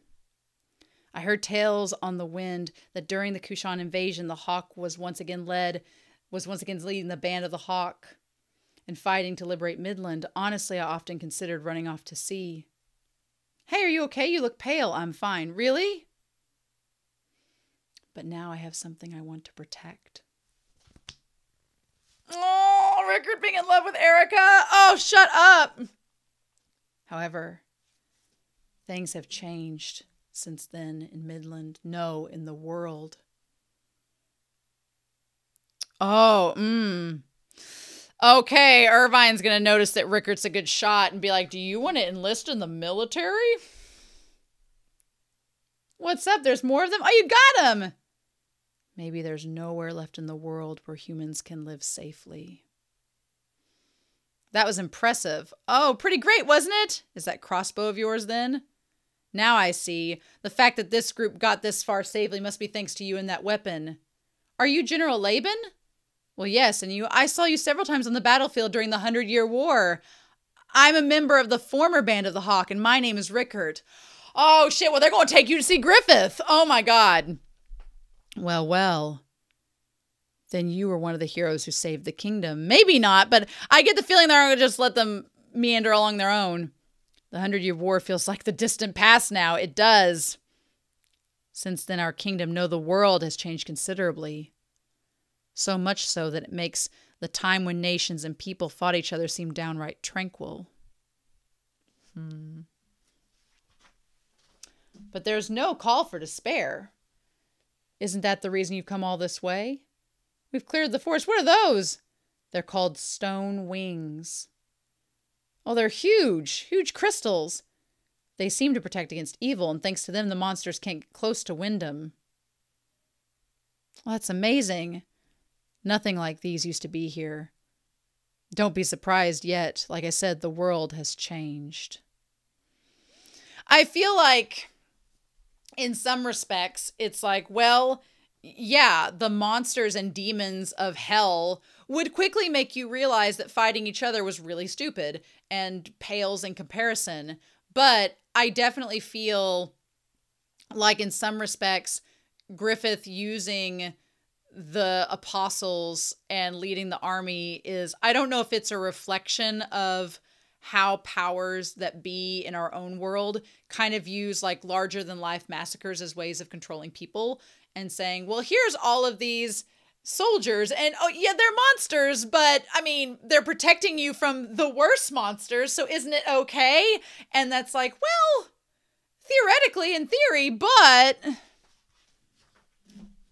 I heard tales on the wind that during the Kushan invasion, the Hawk was once again leading the band of the Hawk and fighting to liberate Midland. Honestly, I often considered running off to sea. Hey, are you okay? You look pale. I'm fine. Really? But now I have something I want to protect. Oh, Rickard being in love with Erica. Oh, shut up. However, things have changed since then in Midland. No, in the world. Oh, Okay, Irvine's going to notice that Rickard's a good shot and be like, do you want to enlist in the military? What's up? There's more of them? Oh, you got them! Maybe there's nowhere left in the world where humans can live safely. That was impressive. Oh, pretty great, wasn't it? Is that crossbow of yours then? Now I see. The fact that this group got this far safely must be thanks to you and that weapon. Are you General Laban? Well, yes, and I saw you several times on the battlefield during the 100-Year War. I'm a member of the former Band of the Hawk, and my name is Rickard. Oh, shit, well, they're going to take you to see Griffith. Oh, my God. Well, well. Then you were one of the heroes who saved the kingdom. Maybe not, but I get the feeling they're going to just let them meander along their own. The 100-Year War feels like the distant past now. It does. Since then, our kingdom, no, the world has changed considerably. So much so that it makes the time when nations and people fought each other seem downright tranquil. But there's no call for despair. Isn't that the reason you've come all this way? We've cleared the forest. What are those? They're called stone wings. Oh, they're huge, huge crystals. They seem to protect against evil, and thanks to them, the monsters can't get close to Wyndham. Well, that's amazing. Nothing like these used to be here. Don't be surprised yet. Like I said, the world has changed. I feel like, in some respects, it's like, well, yeah, the monsters and demons of hell would quickly make you realize that fighting each other was really stupid and pales in comparison. But I definitely feel like, in some respects, Griffith using the apostles and leading the army is, I don't know if it's a reflection of how powers that be in our own world kind of use like larger than life massacres as ways of controlling people and saying, well, here's all of these soldiers and oh yeah, they're monsters, but I mean, they're protecting you from the worst monsters. So isn't it okay? And that's like, well, theoretically in theory, but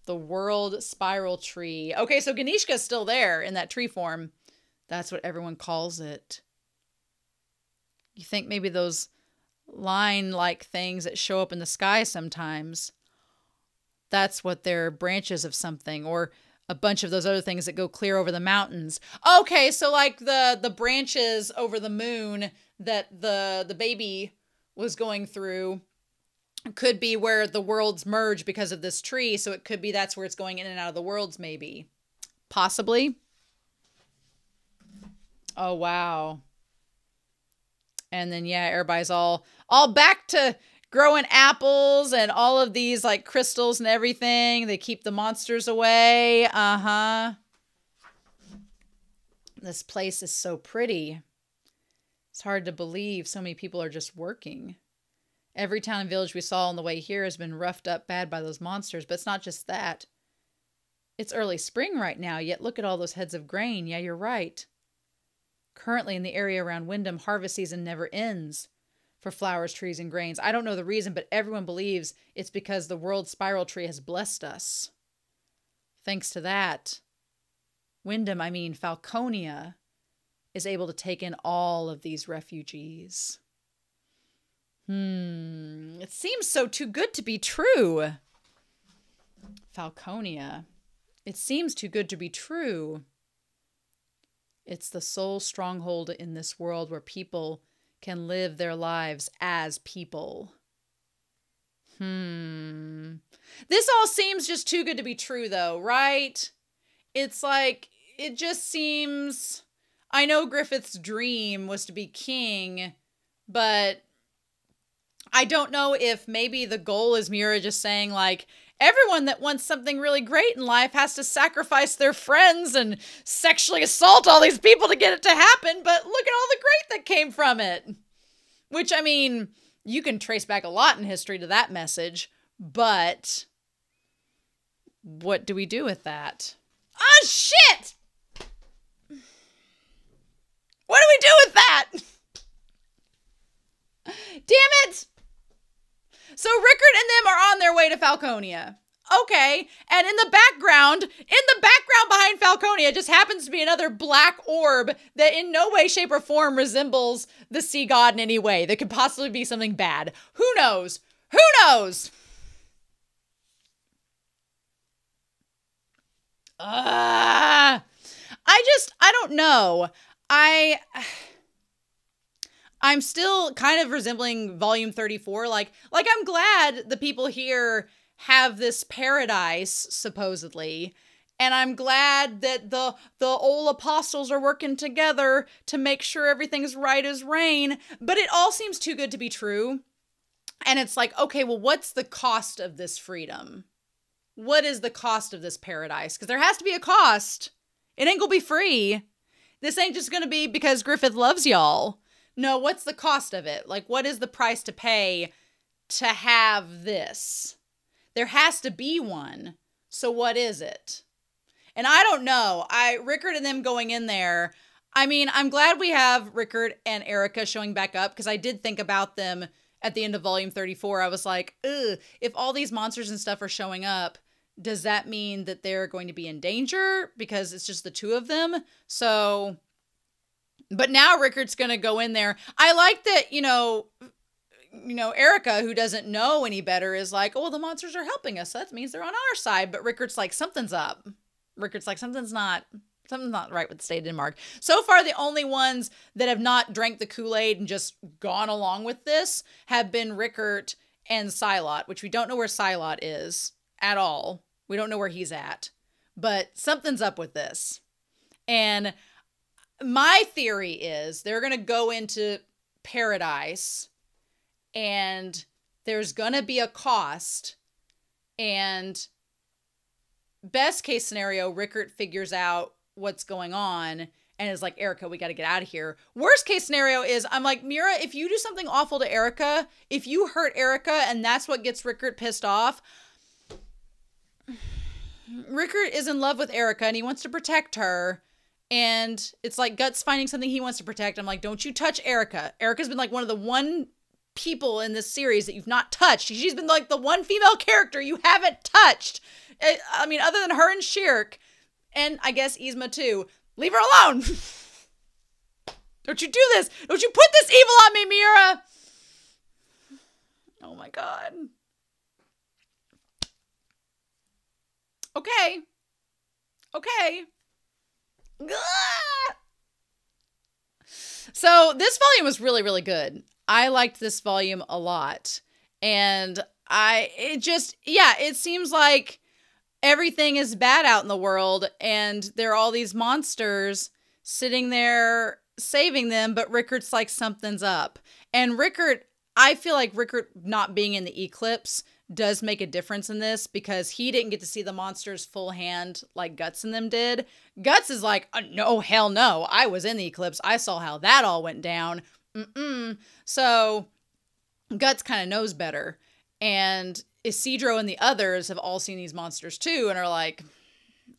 the world spiral tree. Okay, so Ganishka's still there in that tree form. That's what everyone calls it. You think maybe those line-like things that show up in the sky sometimes, that's what they're branches of something, or a bunch of those other things that go clear over the mountains. Okay, so like the branches over the moon that the baby was going through could be where the worlds merge because of this tree. So it could be that's where it's going in and out of the worlds, maybe. Possibly. Oh, wow. And then, yeah, everybody's all back to growing apples and all of these, like, crystals and everything. They keep the monsters away. Uh-huh. This place is so pretty. It's hard to believe so many people are just working. Every town and village we saw on the way here has been roughed up bad by those monsters, but it's not just that. It's early spring right now, yet look at all those heads of grain. Yeah, you're right. Currently in the area around Wyndham, harvest season never ends for flowers, trees, and grains. I don't know the reason, but everyone believes it's because the world spiral tree has blessed us. Thanks to that, Wyndham, Falconia, is able to take in all of these refugees. It seems so too good to be true. Falconia. It seems too good to be true. It's the sole stronghold in this world where people can live their lives as people. This all seems just too good to be true, though, right? It's like, it just seems... I know Griffith's dream was to be king, but I don't know if maybe the goal is Miura just saying, like, everyone that wants something really great in life has to sacrifice their friends and sexually assault all these people to get it to happen, but look at all the great that came from it. Which, I mean, you can trace back a lot in history to that message, but what do we do with that? Oh, shit! What do we do with that? Damn it! So Rickard and them are on their way to Falconia. Okay, and in the background behind Falconia just happens to be another black orb that in no way, shape, or form resembles the sea god in any way. That could possibly be something bad. Who knows? Who knows? I don't know. I'm still kind of resembling volume 34. Like I'm glad the people here have this paradise, supposedly. And I'm glad that the old apostles are working together to make sure everything's right as rain. But it all seems too good to be true. And it's like, okay, well, what's the cost of this freedom? What is the cost of this paradise? Because there has to be a cost. It ain't gonna be free. This ain't just gonna be because Griffith loves y'all. No, what's the cost of it? Like, what is the price to pay to have this? There has to be one. So what is it? And I don't know. Rickard and them going in there, I mean, I'm glad we have Rickard and Erica showing back up because I did think about them at the end of volume 34. I was like, ugh, if all these monsters and stuff are showing up, does that mean that they're going to be in danger? Because it's just the two of them. So, but now Rickard's going to go in there. I like that, Erica, who doesn't know any better, is like, oh, well, the monsters are helping us. So that means they're on our side. But Rickard's like, something's up. Rickard's like, something's not right with the state of Denmark. So far, the only ones that have not drank the Kool-Aid and just gone along with this have been Rickard and Psylot, which we don't know where Psylot is at all. We don't know where he's at. But something's up with this. And my theory is they're going to go into paradise and there's going to be a cost. And best case scenario, Rickard figures out what's going on and is like, Erica, we got to get out of here. Worst case scenario is I'm like, Miura, if you do something awful to Erica, if you hurt Erica and that's what gets Rickard pissed off, Rickard is in love with Erica and he wants to protect her. And it's like Guts finding something he wants to protect. I'm like, don't you touch Erica. Erica's been like one of the one people in this series that you've not touched. She's been like the one female character you haven't touched. I mean, other than her and Shirk, and I guess Yzma too. Leave her alone. Don't you do this. Don't you put this evil on me, Miura. Oh my God. Okay. So this volume was really, really good. I liked this volume a lot. And it seems like everything is bad out in the world and there are all these monsters sitting there saving them, but Rickard's like, something's up. And I feel like Rickard not being in the eclipse does make a difference in this because he didn't get to see the monsters full hand like Guts and them did. Guts is like, no, hell no. I was in the eclipse. I saw how that all went down. So Guts kind of knows better. And Isidro and the others have all seen these monsters too and are like,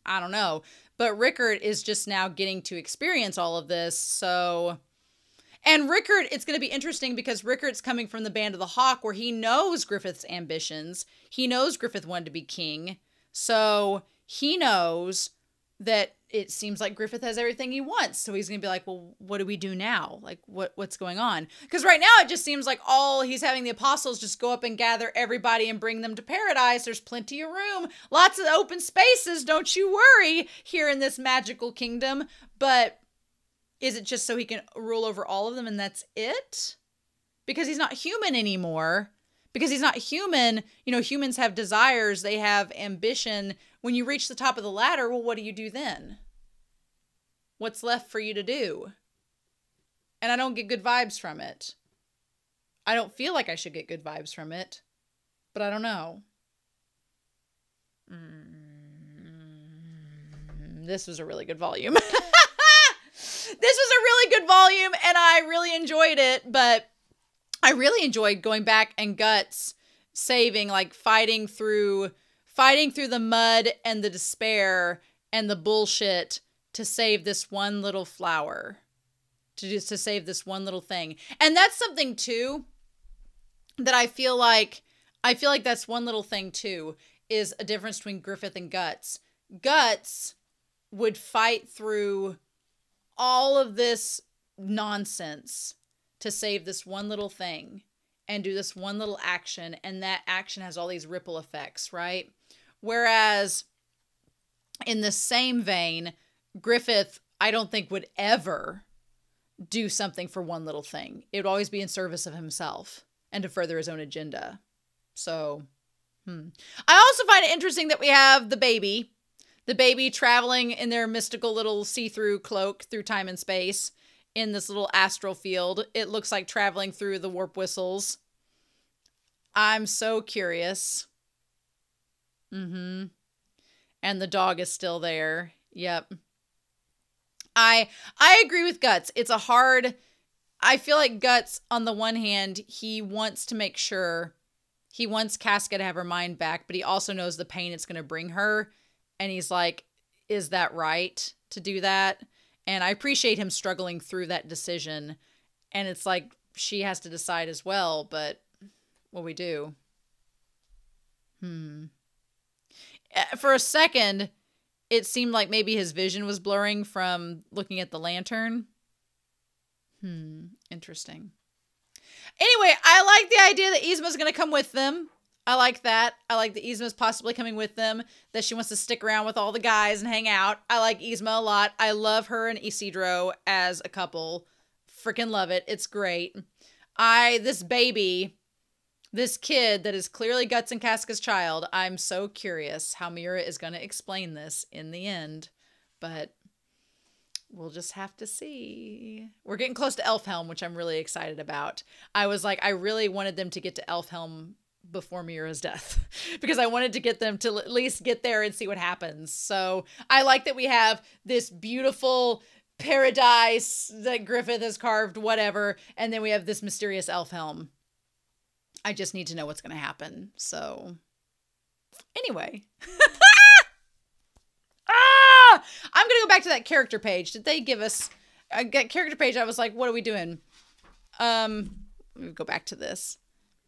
I don't know. But Rickard is just now getting to experience all of this. So, and Rickard, it's going to be interesting because Rickard's coming from the Band of the Hawk where he knows Griffith's ambitions. He knows Griffith wanted to be king. So he knows that it seems like Griffith has everything he wants. So he's going to be like, well, what do we do now? Like, what's going on? Because right now it just seems like he's having the apostles just go up and gather everybody and bring them to paradise. There's plenty of room, lots of open spaces. Don't you worry here in this magical kingdom. But is it just so he can rule over all of them and that's it? Because he's not human anymore. Because he's not human. You know, humans have desires. They have ambition. When you reach the top of the ladder, well, what do you do then? What's left for you to do? And I don't get good vibes from it. I don't feel like I should get good vibes from it. But I don't know. This was a really good volume. This was a really good volume, and I really enjoyed it, but I really enjoyed going back and Guts saving, like fighting through the mud and the despair and the bullshit to save this one little flower, to save this one little thing. And that's something too that I feel like that's one little thing too, is a difference between Griffith and Guts. Guts would fight through all of this nonsense to save this one little thing and do this one little action, and that action has all these ripple effects, right? Whereas in the same vein, Griffith, I don't think would ever do something for one little thing. It would always be in service of himself and to further his own agenda. So, I also find it interesting that we have the baby traveling in their mystical little see-through cloak through time and space in this little astral field. It looks like traveling through the warp whistles. I'm so curious. And the dog is still there. Yep. I agree with Guts. I feel like Guts, on the one hand, he wants to make sure, he wants Casca to have her mind back, but he also knows the pain it's going to bring her. And he's like, is that right to do that? And I appreciate him struggling through that decision. And it's like, she has to decide as well, but what we do? For a second, it seemed like maybe his vision was blurring from looking at the lantern. Interesting. Anyway, I like the idea that Yzma's going to come with them. I like that. I like that Yzma's possibly coming with them, that she wants to stick around with all the guys and hang out. I like Yzma a lot. I love her and Isidro as a couple. Freaking love it. It's great. This baby, this kid that is clearly Guts and Casca's child, I'm so curious how Miura is going to explain this in the end. But we'll just have to see. We're getting close to Elfhelm, which I'm really excited about. I was like, I really wanted them to get to Elfhelm before Miura's death because I wanted to get them to at least get there and see what happens. So I like that we have this beautiful paradise that Griffith has carved, whatever, and then we have this mysterious Elfhelm. I just need to know what's going to happen. So anyway. I'm going to go back to that character page. Did they give us a character page? I was like, what are we doing? Let me go back to this.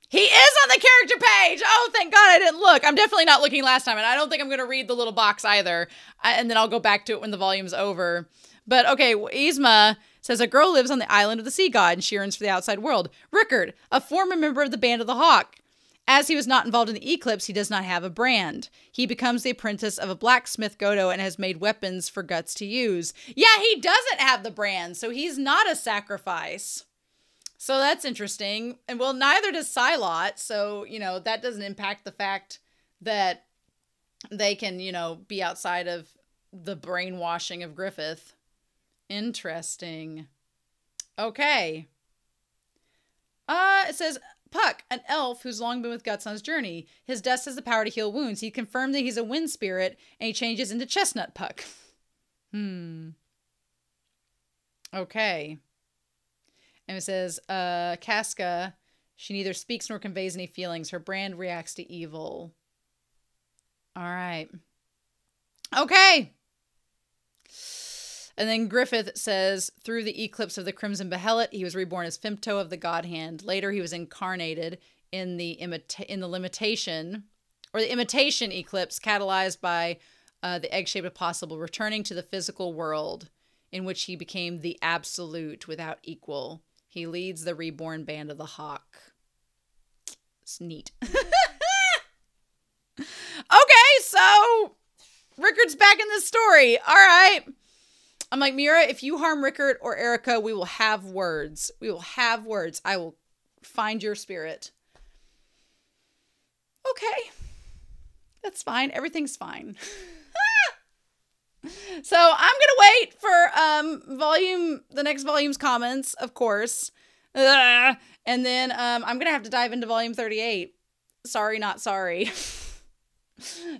He is on the character page. Oh, thank God I didn't look. I'm definitely not looking last time, and I don't think I'm going to read the little box either. And then I'll go back to it when the volume's over. But okay, Yzma says, a girl lives on the island of the sea god, and she yearns for the outside world. Rickard, a former member of the Band of the Hawk. As he was not involved in the eclipse, he does not have a brand. He becomes the apprentice of a blacksmith Godo and has made weapons for Guts to use. Yeah, he doesn't have the brand, so he's not a sacrifice. So that's interesting. And well, neither does Psylocke. So, that doesn't impact the fact that they can, be outside of the brainwashing of Griffith. Interesting. Okay. It says, Puck, an elf who's long been with Guts on his journey. His dust has the power to heal wounds. He confirmed that he's a wind spirit, and he changes into Chestnut Puck. Okay. And it says, Casca, She neither speaks nor conveys any feelings. Her brand reacts to evil. All right. Okay. And then Griffith says, through the eclipse of the Crimson Behelit, he was reborn as Femto of the God Hand. Later, he was incarnated in the imitation eclipse, catalyzed by the egg-shaped apostle, returning to the physical world, in which he became the absolute without equal. He leads the reborn band of the Hawk. It's neat. Okay, so Rickard's back in this story. All right. I'm like, Miura, if you harm Rickard or Erica, we will have words. We will have words. I will find your spirit. Okay. That's fine. Everything's fine. So I'm going to wait for the next volume's comments, of course. And then I'm going to have to dive into volume 38. Sorry, not sorry.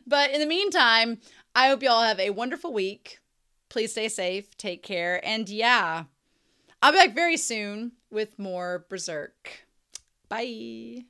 But in the meantime, I hope you all have a wonderful week. Please stay safe, take care, and yeah, I'll be back very soon with more Berserk. Bye.